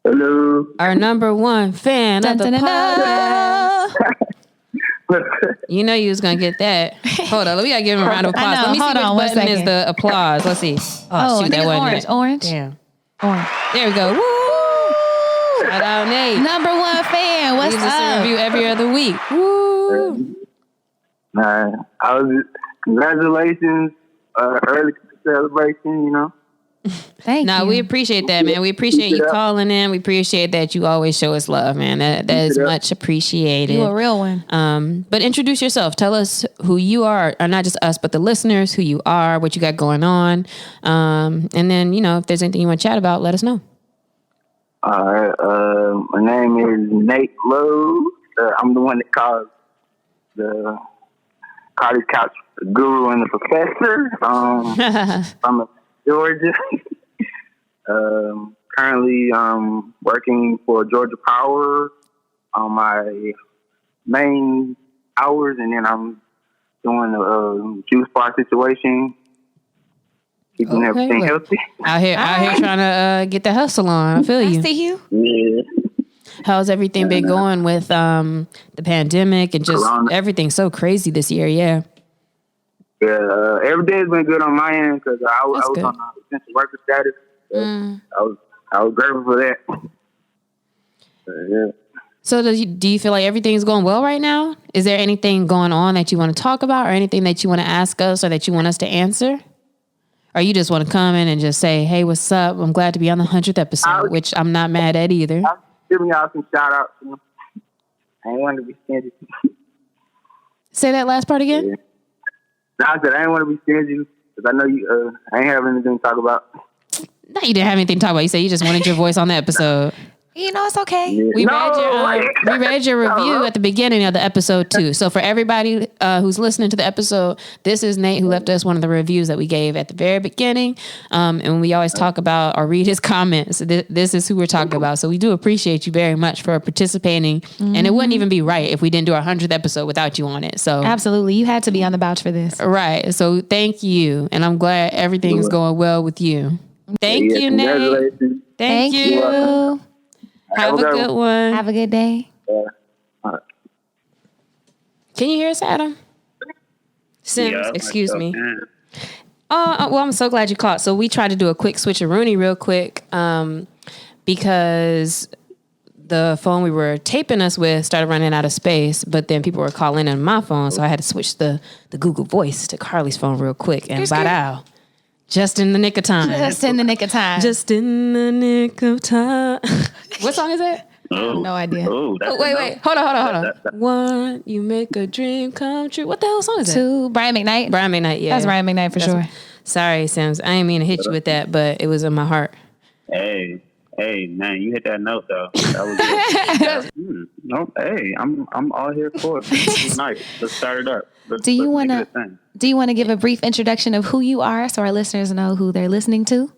Hello. Our number one fan of the pod. You know you was gonna get that. Hold on, we gotta give him a round of applause. Let me see which button is the applause. Let's see. Oh, shoot, that wasn't orange. Damn. Orange. There we go. Woo! Shout out Nate. Number one fan. What's Leaves up? us a review every other week. Woo! Congratulations, early celebration. You know. Thank you. We appreciate that, man. We appreciate you calling in. We appreciate that you always show us love, man. That is much appreciated. You a real one. But introduce yourself. Tell us who you are, or not just us, but the listeners, who you are, what you got going on. And then, if there's anything you want to chat about, let us know. All right. My name is Nate Lowe. I'm the one that calls the Carlie's Couch the guru and the professor. I'm a Georgia. Currently working for Georgia Power on my main hours, and then I'm doing a juice bar situation, keeping everything healthy. Out here trying to get the hustle on. I feel you. I see you. Yeah. How's everything been going with the pandemic and just everything so crazy this year? Yeah. Yeah, every day has been good on my end because I was on essential worker status. So I was grateful for that. Yeah. So do you feel like everything's going well right now? Is there anything going on that you want to talk about, or anything that you want to ask us, or that you want us to answer? Or you just want to come in and just say, "Hey, what's up? I'm glad to be on the 100th episode," which I'm not mad at either. I'm giving y'all some shout outs. I ain't want to be stingy. Say that last part again. Yeah. I said I ain't want to be stingy because I know you. I ain't have anything to talk about. No, you didn't have anything to talk about. You said you just wanted your voice on the episode. It's okay. Yeah. We read your review at the beginning of the episode too. So for everybody who's listening to the episode, this is Nate, who left us one of the reviews that we gave at the very beginning. And we always talk about or read his comments. This is who we're talking about. So we do appreciate you very much for participating. Mm-hmm. And it wouldn't even be right if we didn't do our 100th episode without you on it. So absolutely, you had to be on the Bouch for this, right? So thank you, and I'm glad everything's going well with you. Thank you, Nate. Thank you. Have a good one. Have a good day. Can you hear us, Adam? Sims, excuse me. Well, I'm so glad you called. So we tried to do a quick switcheroonie real quick because the phone we were taping us with started running out of space, but then people were calling in my phone, so I had to switch the Google Voice to Carlie's phone real quick. And bada, just in the nick of time. Just in the nick of time. Just in the nick of time. What song is that? No idea. Wait. Hold on. One, you make a dream come true. What the hell song is that? Two, Brian McKnight. Yeah. That's Brian McKnight for sure. Sorry, Sims. I didn't mean to hit you with that, but it was in my heart. Hey, man, you hit that note though. That was good. No, hey, I'm all here for it. Nice. Let's start it up. Do you want to give a brief introduction of who you are so our listeners know who they're listening to?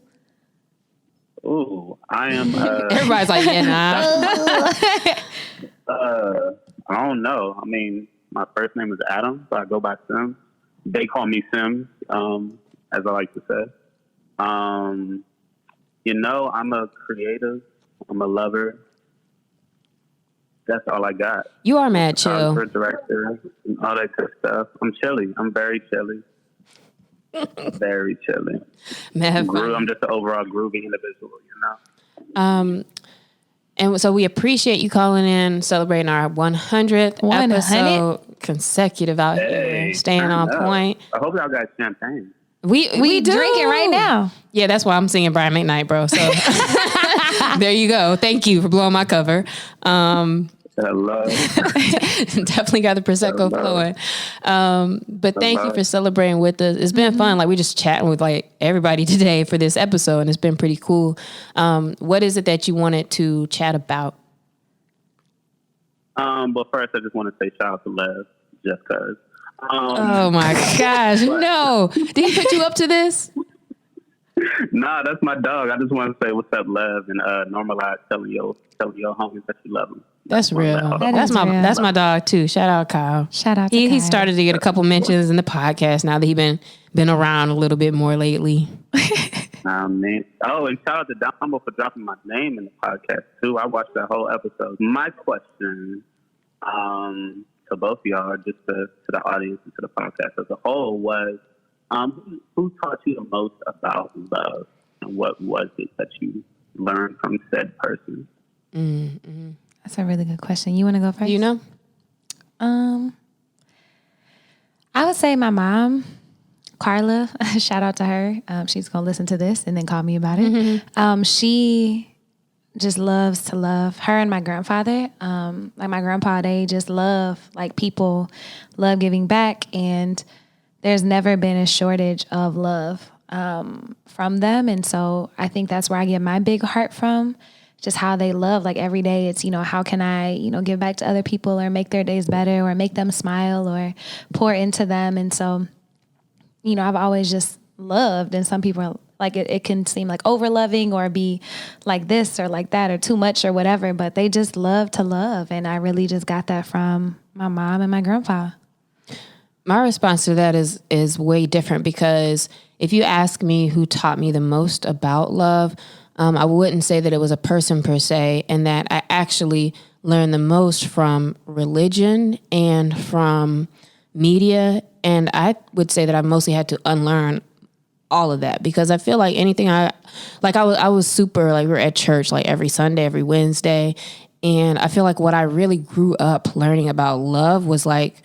Ooh, I am. Everybody's like, yeah, nah. I don't know. I mean, my first name is Adam, so I go by Sims. They call me Sims, as I like to say. I'm a creative. I'm a lover. That's all I got. You are mad chill. Director, and all that good stuff. I'm chilly. I'm very chilly. Very chilly. I'm just an overall groovy individual, And so we appreciate you calling in, celebrating our 100th episode consecutive out here, staying on point. I hope y'all got champagne. We do. Drinking right now. Yeah, that's why I'm singing Brian McKnight, bro. So there you go. Thank you for blowing my cover. Hello. Definitely got the Prosecco flowing. But thank you for celebrating with us. It's been fun. Like, we just chatting with everybody today for this episode, and it's been pretty cool. What is it that you wanted to chat about? But first, I just want to say shout out to Lev, just because. Oh my gosh, no. Did he put you up to this? Nah, that's my dog. I just want to say what's up, Lev, and normalize telling your homies that you love them. That's real. That's my dog too. Shout out Kyle. Shout out to Kyle. He started to get a couple mentions in the podcast now that he been around a little bit more lately. Man. Oh, and shout out to Dumbo for dropping my name in the podcast too. I watched that whole episode. My question, to both of y'all, just to the audience and to the podcast as a whole, was who taught you the most about love, and what was it that you learned from said person? Mm-hmm. That's a really good question. You want to go first? You know? I would say my mom, Carla. Shout out to her. She's gonna listen to this and then call me about it. Mm-hmm. She just loves to love. Her and my grandfather, like my grandpa, they just love, like, people love giving back, and there's never been a shortage of love from them. And so I think that's where I get my big heart from. Just how they love, like, every day it's, how can I, give back to other people or make their days better or make them smile or pour into them. And so, I've always just loved, and some people are like, it can seem like over loving or be like this or like that or too much or whatever, but they just love to love. And I really just got that from my mom and my grandpa. My response to that is way different, because if you ask me who taught me the most about love, I wouldn't say that it was a person per se, and that I actually learned the most from religion and from media. And I would say that I mostly had to unlearn all of that, because I feel like anything I was super, like, we were at church like every Sunday, every Wednesday. And I feel like what I really grew up learning about love was like,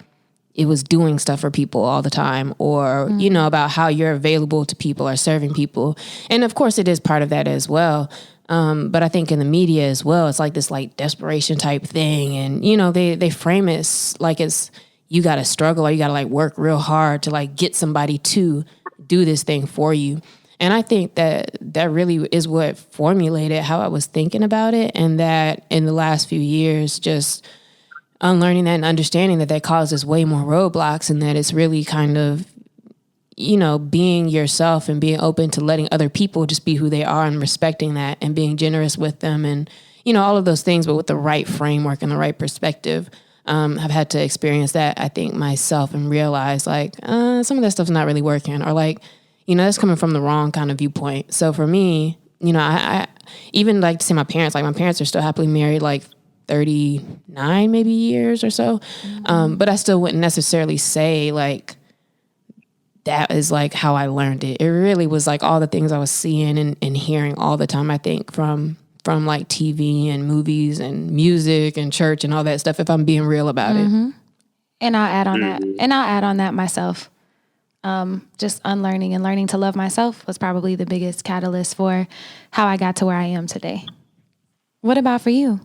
it was doing stuff for people all the time, or, about how you're available to people or serving people. And of course it is part of that as well. But I think in the media as well, it's like this like desperation type thing. And, they frame it like it's, you got to struggle or you got to like work real hard to like get somebody to do this thing for you. And I think that really is what formulated how I was thinking about it. And that in the last few years, just unlearning that and understanding that causes way more roadblocks, and that it's really kind of, being yourself and being open to letting other people just be who they are and respecting that and being generous with them and, all of those things, but with the right framework and the right perspective. I've had to experience that, I think, myself, and realize like, some of that stuff's not really working, or like, that's coming from the wrong kind of viewpoint. So for me, I even like to say my parents are still happily married, like 39 maybe years or so. But I still wouldn't necessarily say like that is like how I learned it. It really was like all the things I was seeing and hearing all the time, I think, from like TV and movies and music and church and all that stuff, if I'm being real about it. And I'll add on that. And I'll add on that myself. Just unlearning and learning to love myself was probably the biggest catalyst for how I got to where I am today. What about for you?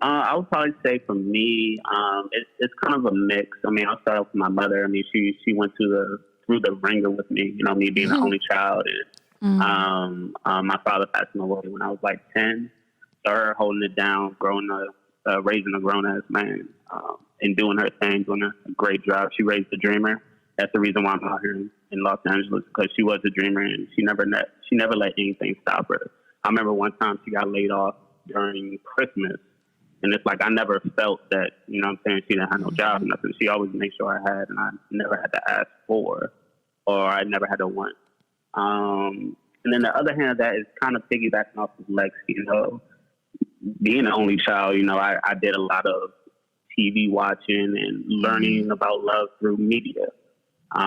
I would probably say for me, it's kind of a mix. I mean, I'll start off with my mother. I mean, she went through the ringer with me, me being the only child. And my father passing away when I was like 10. So her holding it down, raising a grown-ass man, and doing her thing, doing a great job. She raised a dreamer. That's the reason why I'm out here in Los Angeles, because she was a dreamer, and she never let anything stop her. I remember one time she got laid off during Christmas, and it's like I never felt that, she didn't have no job or nothing. She always made sure I had, and I never had to ask for, or I never had to want. And then the other hand of that is kind of piggybacking off of Lex, being the only child, I did a lot of TV watching and learning about love through media. So,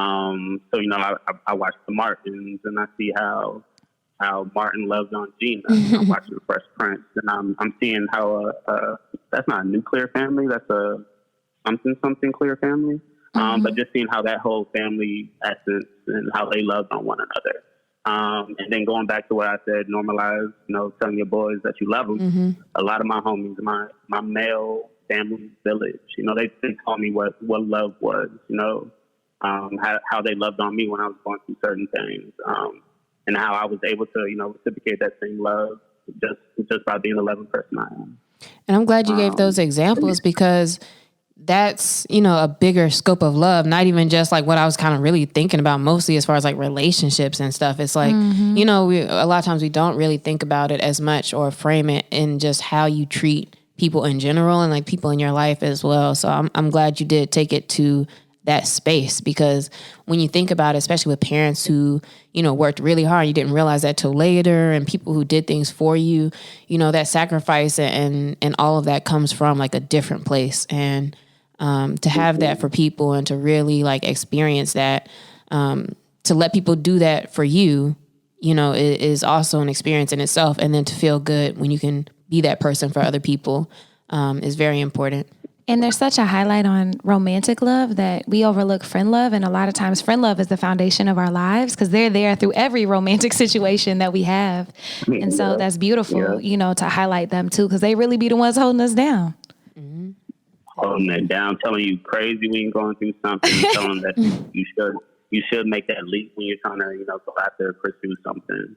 I watched the Martins, and I see how Martin loves on Gina. I'm watching The Fresh Prince, and I'm seeing how that's not a nuclear family, that's a something clear family. But just seeing how that whole family essence and how they loved on one another. And then going back to what I said, normalize, telling your boys that you love them. A lot of my homies, my male family village, they taught me what love was, how they loved on me when I was going through certain things. And how I was able to, reciprocate that same love just by being the loving person I am. And I'm glad you gave those examples, because that's, a bigger scope of love, not even just like what I was kind of really thinking about mostly as far as like relationships and stuff. It's like, a lot of times we don't really think about it as much or frame it in just how you treat people in general and like people in your life as well. So I'm glad you did take it to that space. Because when you think about it, especially with parents who, you know, worked really hard, you didn't realize that till later, and people who did things for you, you know, that sacrifice and all of that comes from like a different place. And to have that for people and to really like experience that, to let people do that for you, you know, is also an experience in itself. And then to feel good when you can be that person for other people is very important. And there's such a highlight on romantic love that we overlook friend love. And a lot of times friend love is the foundation of our lives because they're there through every romantic situation that we have. And so that's beautiful, you know, to highlight them too, because they really be the ones holding us down. Mm-hmm. Holding it down, telling you crazy when you're going through something, telling that you should make that leap when you're trying to, you know, go out there and pursue something.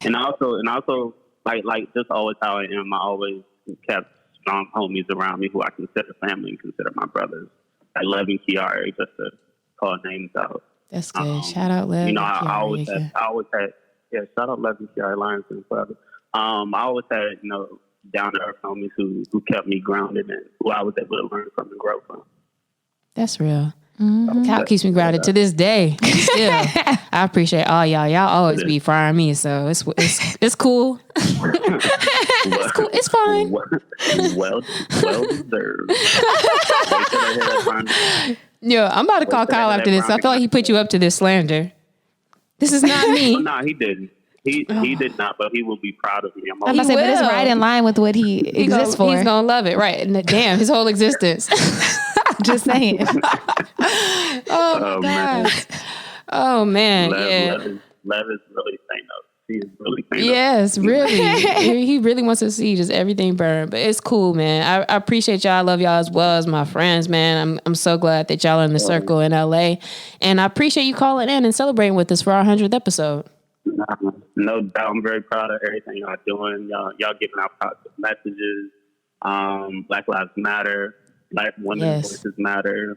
And also like just always how I am, I always kept strong homies around me who I consider family and consider my brothers. Like Lev and Kiara, just to call names out. That's good. Shout out Lev. You know, I always had, shout out Lev and Kiara Lyons and forever. I always had, you know, down to earth homies who kept me grounded and who I was able to learn from and grow from. That's real. Mm-hmm. Cal keeps me grounded to this day. Still, I appreciate all y'all. Y'all always be frying me, so it's cool. It's cool. It's fine. Well deserved. Yo, I'm about to call Kyle after this. I feel like he put you up to this slander. This is not me. No, he didn't. He did not, but he will be proud of me. I'm about to say, but it's right in line with what he exists for. He's gonna love it, right? And damn, his whole existence. Just saying. Oh God. Oh man. Lev is really famous. He is really famous. Yes, really. He really wants to see just everything burn. But it's cool, man. I appreciate y'all. I love y'all as well as my friends, man. I'm so glad that y'all are in the circle in LA. And I appreciate you calling in and celebrating with us for our 100th episode. No doubt. I'm very proud of everything y'all doing. Y'all giving out positive messages. Black Lives Matter. Black women's voices matter.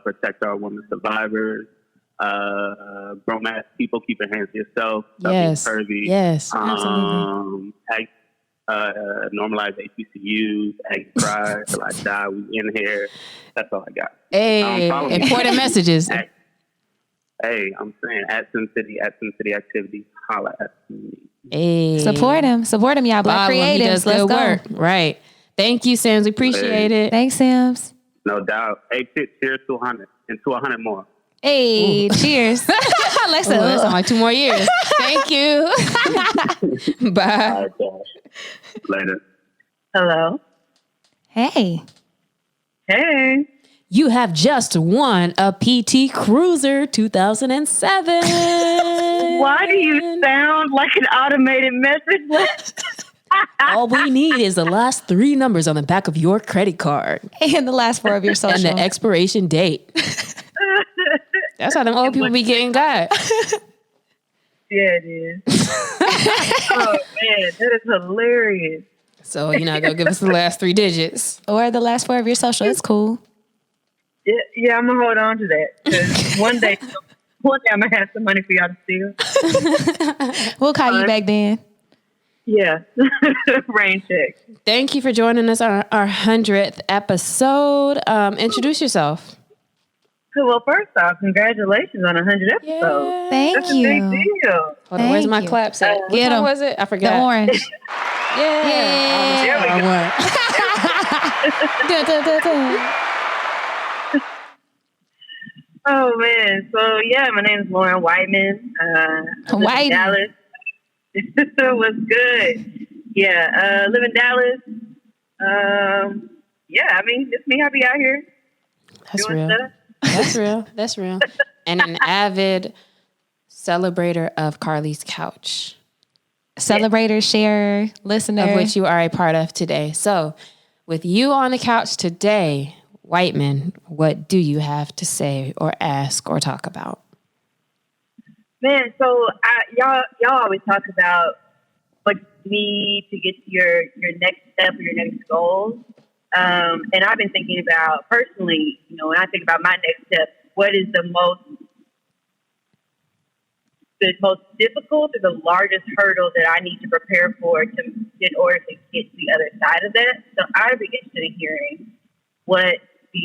Protect our women survivors. Grown-ass people, keep your hands to yourself. Yes. Curvy. Yes. Absolutely. Normalize HBCUs. Act pride till I die. We in here. That's all I got. Hey, important messages. Hey, I'm saying at Sin City activities. Holla at me. Hey. Support him, y'all. Black creatives. Let's go. Work. Right. Thank you, Sims. We appreciate it. Thanks, Sims. No doubt. Hey, cheers to 100 and to 100 more. Hey, cheers. Alexa, that sounds like 2 more years. Thank you. Bye. All right, later. Hello. Hey. Hey. You have just won a PT Cruiser 2007. Why do you sound like an automated message list? All we need is the last 3 numbers on the back of your credit card. And the last 4 of your social. And the expiration date. That's how them old people be getting got. Yeah, it is. Oh, man, that is hilarious. So you're not going to give us the last 3 digits. Or the last 4 of your social. It's cool. Yeah, I'm going to hold on to that. Because one day I'm going to have some money for y'all to steal. We'll call you back then. Yeah. Rain check. Thank you for joining us on our 100th episode. Introduce yourself. Well, first off, congratulations on 100 episodes. Yeah. Thank That's you. That's a big deal. Hold on, where's my claps at? What one was it? I forgot. The orange. Yeah. There we go. Oh, man. So, yeah, my name is Lauren Whiteman. Whiteman. In Dallas. What's good? Yeah, live in Dallas. Yeah, I mean, it's me. I'll be out here. That's real. That's real. And an avid celebrator of Carlie's Couch. Celebrator, sharer, listener. Of which you are a part of today. So, with you on the couch today, Whiteman, what do you have to say or ask or talk about? Man, so y'all always talk about what you need to get to your next step or your next goal. And I've been thinking about personally, you know, when I think about my next step, what is the most difficult or the largest hurdle that I need to prepare for in order to get to the other side of that. So I'd be interested in hearing what do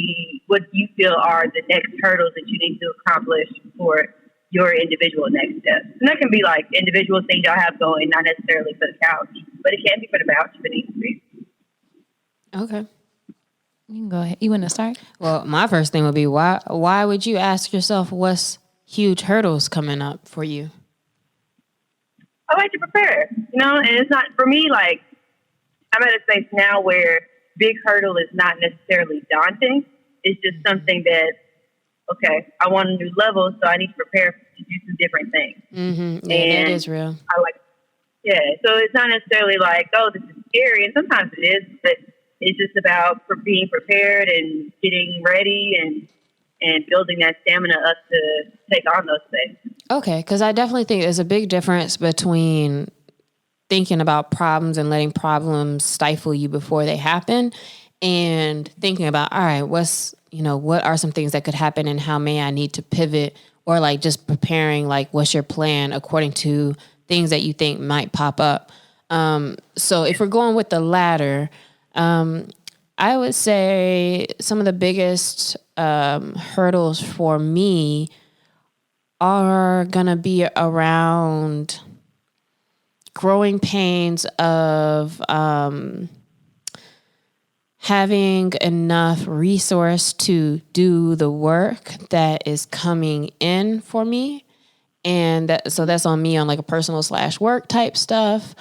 what you feel are the next hurdles that you need to accomplish for your individual next steps. And that can be like individual things y'all have going, not necessarily for the couch, but it can be for the Bouch if it needs to be. Okay. You can go ahead. You want to start? Well, my first thing would be why would you ask yourself what's huge hurdles coming up for you? I like to prepare, and it's not for me. Like I'm at a space now where big hurdle is not necessarily daunting. It's just something that, okay, I want a new level, so I need to prepare to do some different things. Mm-hmm. Yeah, that is real. So it's not necessarily like, oh, this is scary, and sometimes it is, but it's just about being prepared and getting ready and building that stamina up to take on those things. Okay, because I definitely think there's a big difference between thinking about problems and letting problems stifle you before they happen, and thinking about, all right, what are some things that could happen and how may I need to pivot, or like just preparing, like what's your plan according to things that you think might pop up. So if we're going with the latter, I would say some of the biggest hurdles for me are going to be around growing pains of having enough resource to do the work that is coming in for me. And so that's on me on like a personal / work type stuff.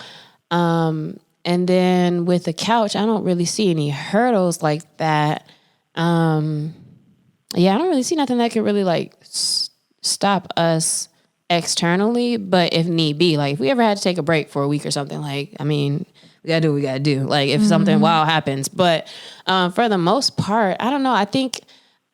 And then with the couch, I don't really see any hurdles like that. I don't really see nothing that could really like stop us externally, but if need be, like if we ever had to take a break for a week or something, like, I mean, we gotta do what we gotta do. Like if something wild happens, but for the most part, I don't know. I think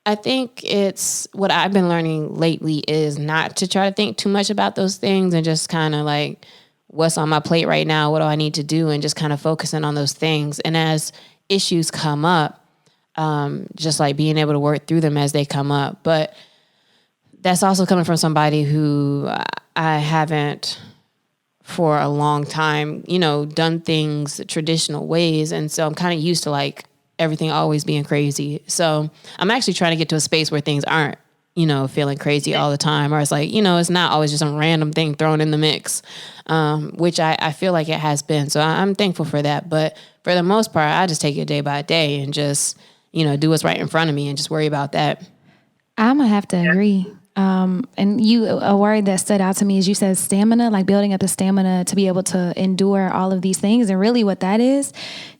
it's what I've been learning lately is not to try to think too much about those things and just kind of like what's on my plate right now, what do I need to do, and just kind of focusing on those things. And as issues come up, just like being able to work through them as they come up. But that's also coming from somebody who I haven't for a long time, done things traditional ways. And so I'm kind of used to like everything always being crazy. So I'm actually trying to get to a space where things aren't, feeling crazy all the time. Or it's like, it's not always just some random thing thrown in the mix, which I feel like it has been. So I'm thankful for that. But for the most part, I just take it day by day and just, do what's right in front of me and just worry about that. I'm going to have to agree. And a word that stood out to me is you said stamina, like building up the stamina to be able to endure all of these things. And really what that is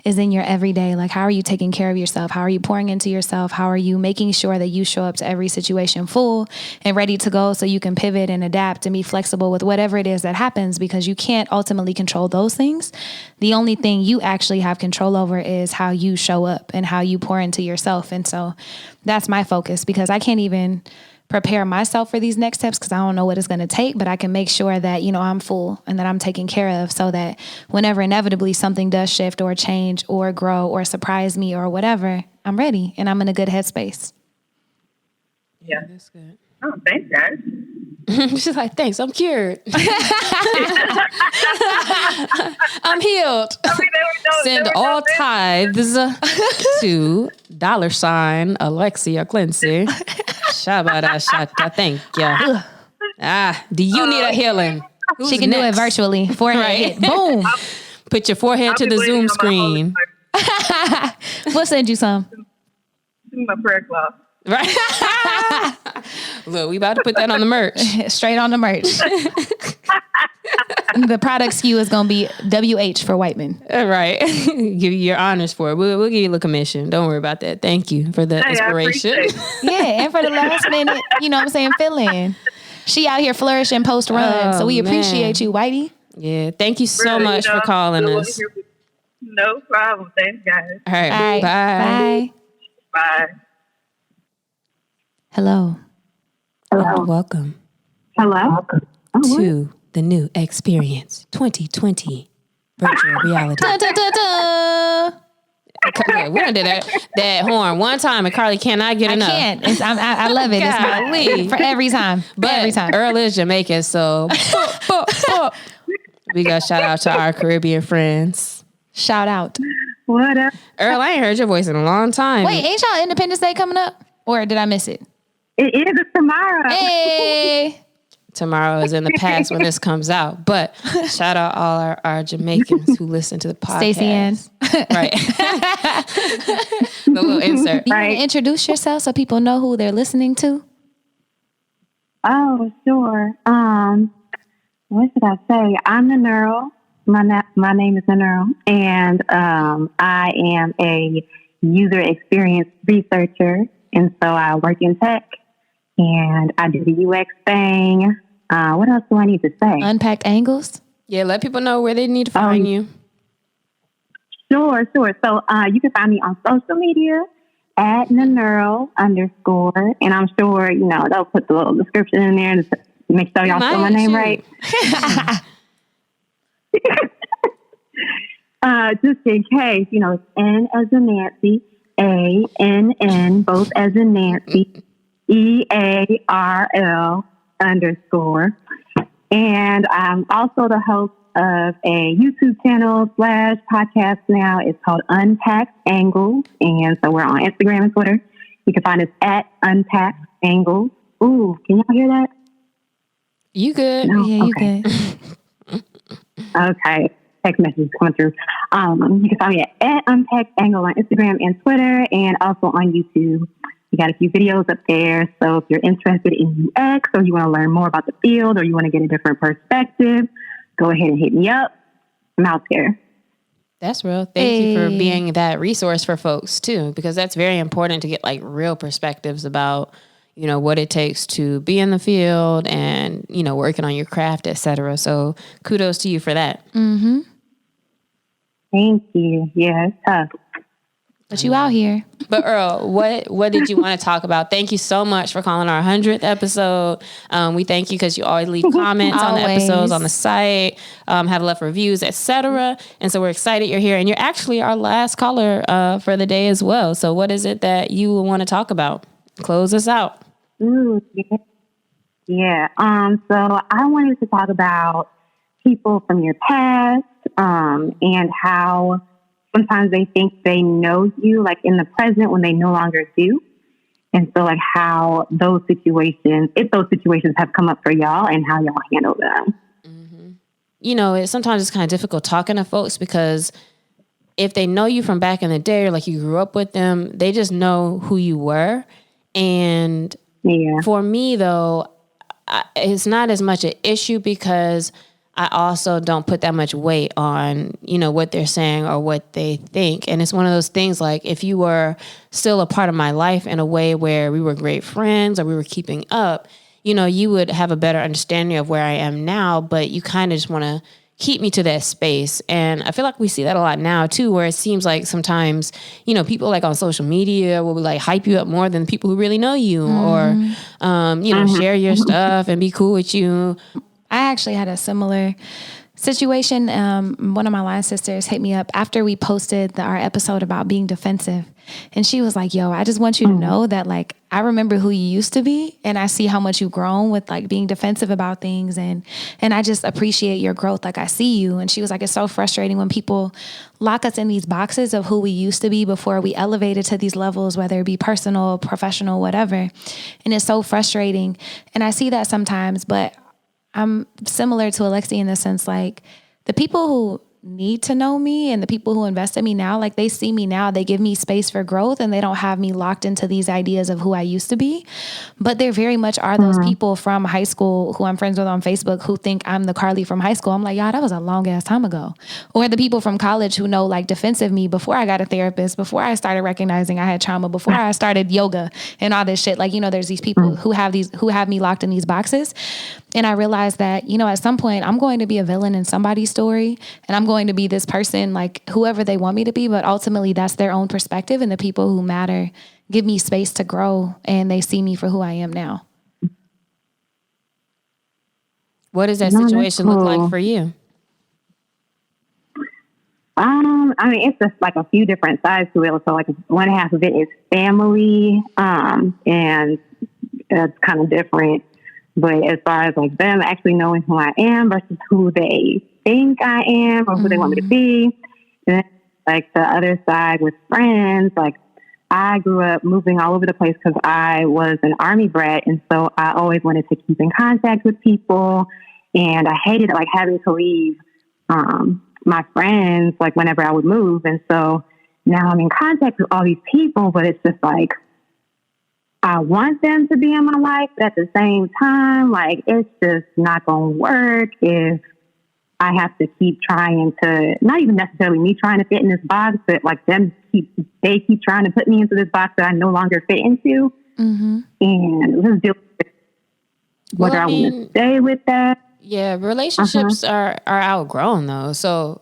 in your everyday. Like, how are you taking care of yourself? How are you pouring into yourself? How are you making sure that you show up to every situation full and ready to go so you can pivot and adapt and be flexible with whatever it is that happens, because you can't ultimately control those things. The only thing you actually have control over is how you show up and how you pour into yourself. And so that's my focus, because I can't even prepare myself for these next steps because I don't know what it's going to take, but I can make sure that, I'm full and that I'm taken care of, so that whenever inevitably something does shift or change or grow or surprise me or whatever, I'm ready and I'm in a good headspace. Yeah. That's good. Oh, thanks, guys. She's like, thanks, I'm cured. I'm healed. Send all tithes to $ Alexia Clancy. Shabada shata, thank you. Do you need a healing? She can do it virtually. Forehead hit. Boom. Put your forehead to the Zoom screen. We'll send you some. My prayer cloth. Right. Look, we about to put that on the merch. Straight on the merch. The product SKU is going to be WH for white men. Right. Give you your honors for it. We'll give you a little commission. Don't worry about that. Thank you for the inspiration. Yeah, and for the last minute, fill in. She out here flourishing post run. So we appreciate you, Whitey. Yeah. Thank you so much for calling us. No problem. Thanks, guys. All right. Bye. Bye. Hello. Welcome. Hello. To the new experience 2020 virtual reality. Dun, dun, dun, dun. Okay, we done did that horn one time and Carlie cannot get enough. I can't. I love it. It's for every time. But every time. Earl is Jamaican, so we got shout out to our Caribbean friends. Shout out. What up? Earl, I ain't heard your voice in a long time. Wait, ain't y'all Independence Day coming up? Or did I miss it? It is tomorrow. Hey. Tomorrow is in the past when this comes out. But shout out all our Jamaicans who listen to the podcast. Stacey Ann. Right. The little insert. You want to introduce yourself so people know who they're listening to? Oh, sure. What should I say? I'm Nanurl. My name is Nanurl, and I am a user experience researcher, and so I work in tech, and I do the UX thing. What else do I need to say? Unpacked angles? Yeah, let people know where they need to find you. Sure. So you can find me on social media at Nanurl _, and I'm sure, they'll put the little description in there to make sure y'all spell my name right. Just in case, it's N as in Nancy, A-N-N, both as in Nancy, EARL _. And I'm also the host of a YouTube channel / podcast now. It's called Unpacked Angles. And so we're on Instagram and Twitter. You can find us at Unpacked Angles. Ooh, can y'all hear that? You good? No? Yeah, you okay. good. Okay. Text messages coming through. You can find me at Unpacked Angle on Instagram and Twitter, and also on YouTube. We got a few videos up there. So if you're interested in UX, or you want to learn more about the field, or you want to get a different perspective, go ahead and hit me up. I'm out there. That's real. Thank you for being that resource for folks too, because that's very important to get like real perspectives about, what it takes to be in the field and, working on your craft, et cetera. So kudos to you for that. Mm-hmm. Thank you. Yeah, it's tough. But you out here. But Earl, what did you want to talk about? Thank you so much for calling our 100th episode. We thank you because you always leave comments on the episodes on the site, have left reviews, etc. And so we're excited you're here, and you're actually our last caller for the day as well. So what is it that you want to talk about? Close us out. Ooh, yeah. So I wanted to talk about people from your past, and how sometimes they think they know you, like in the present, when they no longer do. And so, like, how those situations, if those situations have come up for y'all, and how y'all handle them. Mm-hmm. Sometimes it's kind of difficult talking to folks because if they know you from back in the day, or like you grew up with them, they just know who you were. And for me, though, it's not as much an issue because I also don't put that much weight on, what they're saying or what they think. And it's one of those things like if you were still a part of my life in a way where we were great friends or we were keeping up, you would have a better understanding of where I am now, but you kind of just want to keep me to that space. And I feel like we see that a lot now too, where it seems like sometimes, people like on social media will like hype you up more than people who really know you or, share your stuff and be cool with you. I actually had a similar situation. One of my line sisters hit me up after we posted our episode about being defensive. And she was like, yo, I just want you to know that, like, I remember who you used to be, and I see how much you've grown with like being defensive about things. And I just appreciate your growth. Like, I see you. And she was like, it's so frustrating when people lock us in these boxes of who we used to be before we elevated to these levels, whether it be personal, professional, whatever. And it's so frustrating. And I see that sometimes, but I'm similar to Alexi in the sense, like, the people who need to know me and the people who invest in me now, like, they see me now, they give me space for growth, and they don't have me locked into these ideas of who I used to be. But there very much are those people from high school who I'm friends with on Facebook who think I'm the Carlie from high school. I'm like, y'all, that was a long ass time ago. Or the people from college who know, like, defensive me before I got a therapist, before I started recognizing I had trauma, before I started yoga and all this shit. Like, there's these people who have me locked in these boxes. And I realized that, at some point I'm going to be a villain in somebody's story, and I'm going to be this person, like, whoever they want me to be. But ultimately that's their own perspective, and the people who matter give me space to grow, and they see me for who I am now. What does that situation look like for you? It's just like a few different sides to it. So like one half of it is family, and it's kind of different. But as far as like them actually knowing who I am versus who they think I am or who they want me to be, and like the other side with friends, like I grew up moving all over the place because I was an Army brat. And so I always wanted to keep in contact with people. And I hated like having to leave my friends, like whenever I would move. And so now I'm in contact with all these people, but it's just like, I want them to be in my life, but at the same time, like, it's just not going to work if I have to keep trying to, not even necessarily me trying to fit in this box, but like they keep trying to put me into this box that I no longer fit into. Mm-hmm. And let's deal with whether I want to stay with that. Yeah, relationships are outgrown though. So,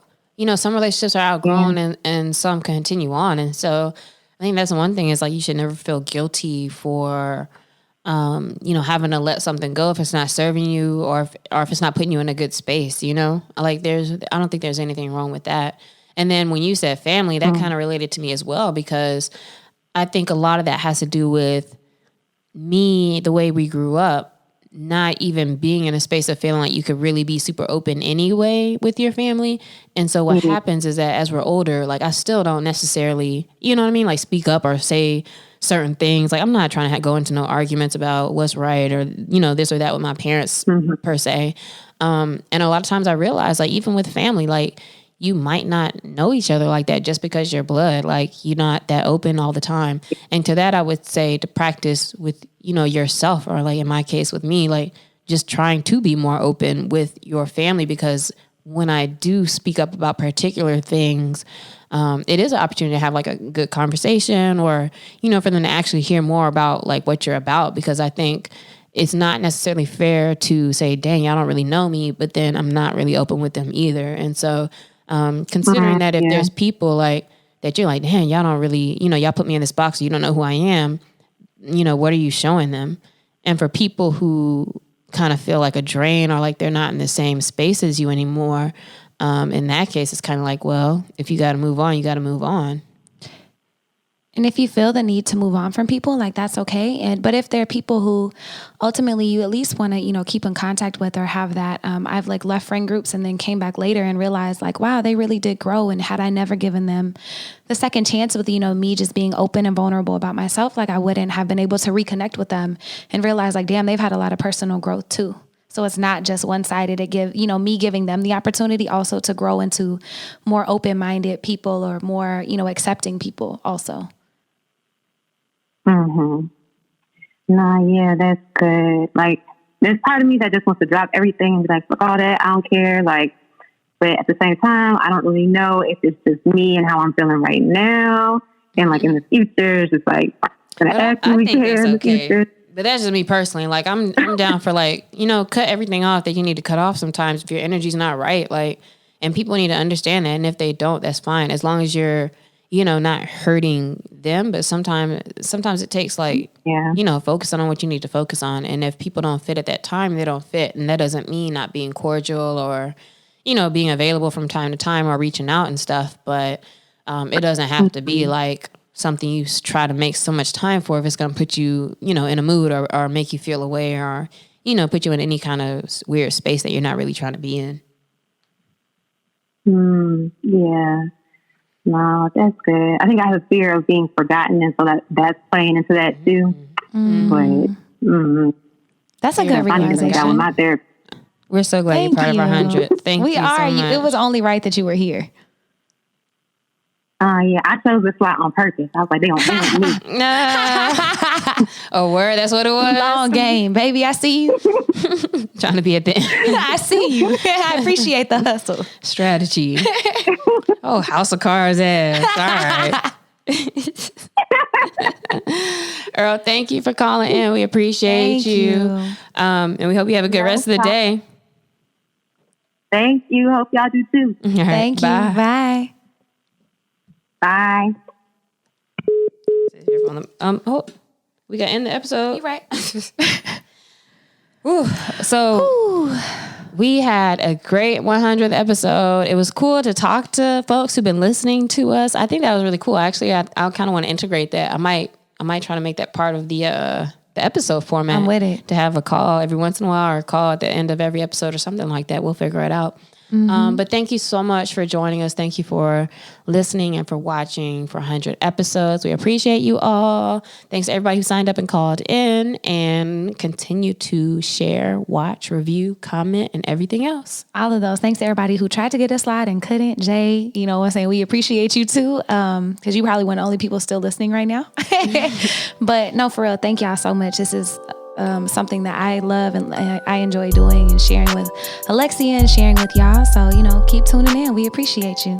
some relationships are outgrown and some continue on. And so I think that's one thing is like you should never feel guilty for having to let something go if it's not serving you or if it's not putting you in a good space, Like I don't think there's anything wrong with that. And then when you said family, that kind of related to me as well, because I think a lot of that has to do with me, the way we grew up, not even being in a space of feeling like you could really be super open anyway with your family. And so what happens is that as we're older, like I still don't necessarily, like speak up or say certain things. Like I'm not trying to go into no arguments about what's right or, this or that with my parents per se. And a lot of times I realize like even with family, like you might not know each other like that just because you're blood. Like you're not that open all the time. And to that, I would say to practice with, yourself or like in my case with me, like just trying to be more open with your family, because when I do speak up about particular things, it is an opportunity to have like a good conversation or, for them to actually hear more about like what you're about. Because I think it's not necessarily fair to say, dang, y'all don't really know me, but then I'm not really open with them either. And so considering that if there's people like that you're like, damn, y'all don't really, y'all put me in this box, so you don't know who I am, what are you showing them? And for people who kind of feel like a drain or like they're not in the same space as you anymore, in that case, it's kind of like, well, if you got to move on, you got to move on. And if you feel the need to move on from people, like that's okay. But if there are people who ultimately you at least want to, keep in contact with or have that, I've like left friend groups and then came back later and realized like, wow, they really did grow. And had I never given them the second chance with, me just being open and vulnerable about myself, like I wouldn't have been able to reconnect with them and realize like, damn, they've had a lot of personal growth too. So it's not just one-sided to give, me giving them the opportunity also to grow into more open-minded people or more, accepting people also. Mm-hmm. No, yeah, that's good. Like, there's part of me that just wants to drop everything and be like, fuck all that, I don't care. Like, but at the same time, I don't really know if it's just me and how I'm feeling right now. And like in the future, it's just like, I'm gonna actually care in the future. But that's just me personally. Like, I'm down for like, cut everything off that you need to cut off sometimes if your energy's not right. Like, and people need to understand that. And if they don't, that's fine. As long as you're, not hurting them, but sometimes it takes like, focusing on what you need to focus on. And if people don't fit at that time, they don't fit. And that doesn't mean not being cordial or, being available from time to time or reaching out and stuff. But it doesn't have to be like something you try to make so much time for if it's going to put you, in a mood or make you feel away or, put you in any kind of weird space that you're not really trying to be in. Yeah. No, that's good. I think I have a fear of being forgotten, and so that's playing into that too. But that's a good realization. My therapist. We're so glad you're part of our 100. Thank you. We are. So much. It was only right that you were here. Yeah, I chose this slot on purpose. I was like, they don't me. Oh, word, that's what it was? Long game, baby. I see you. Trying to be at the end. I see you. I appreciate the hustle. Strategy. Oh, House of Cards ass. All right. Earl, thank you for calling in. We appreciate you. And we hope you have a good rest of the day. Thank you. Hope y'all do too. All right, thank you. Bye. Bye. We got to end the episode. You're right. We had a great 100th episode. It was cool to talk to folks who've been listening to us. I think that was really cool. Actually, I kind of want to integrate that. I might try to make that part of the episode format. I'm with it. To have a call every once in a while or a call at the end of every episode or something like that. We'll figure it out. But thank you so much for joining us. Thank you for listening and for watching for 100 episodes. We appreciate you all. Thanks to everybody who signed up and called in, and continue to share, watch, review, comment, and everything else. All of those. Thanks to everybody who tried to get a slide and couldn't. Jay, you know what I'm saying? We appreciate you too, because you probably one of the only people still listening right now. But no, for real, thank y'all so much. This is something that I love and I enjoy doing and sharing with Alexia and sharing with y'all. So, you know, keep tuning in. We appreciate you.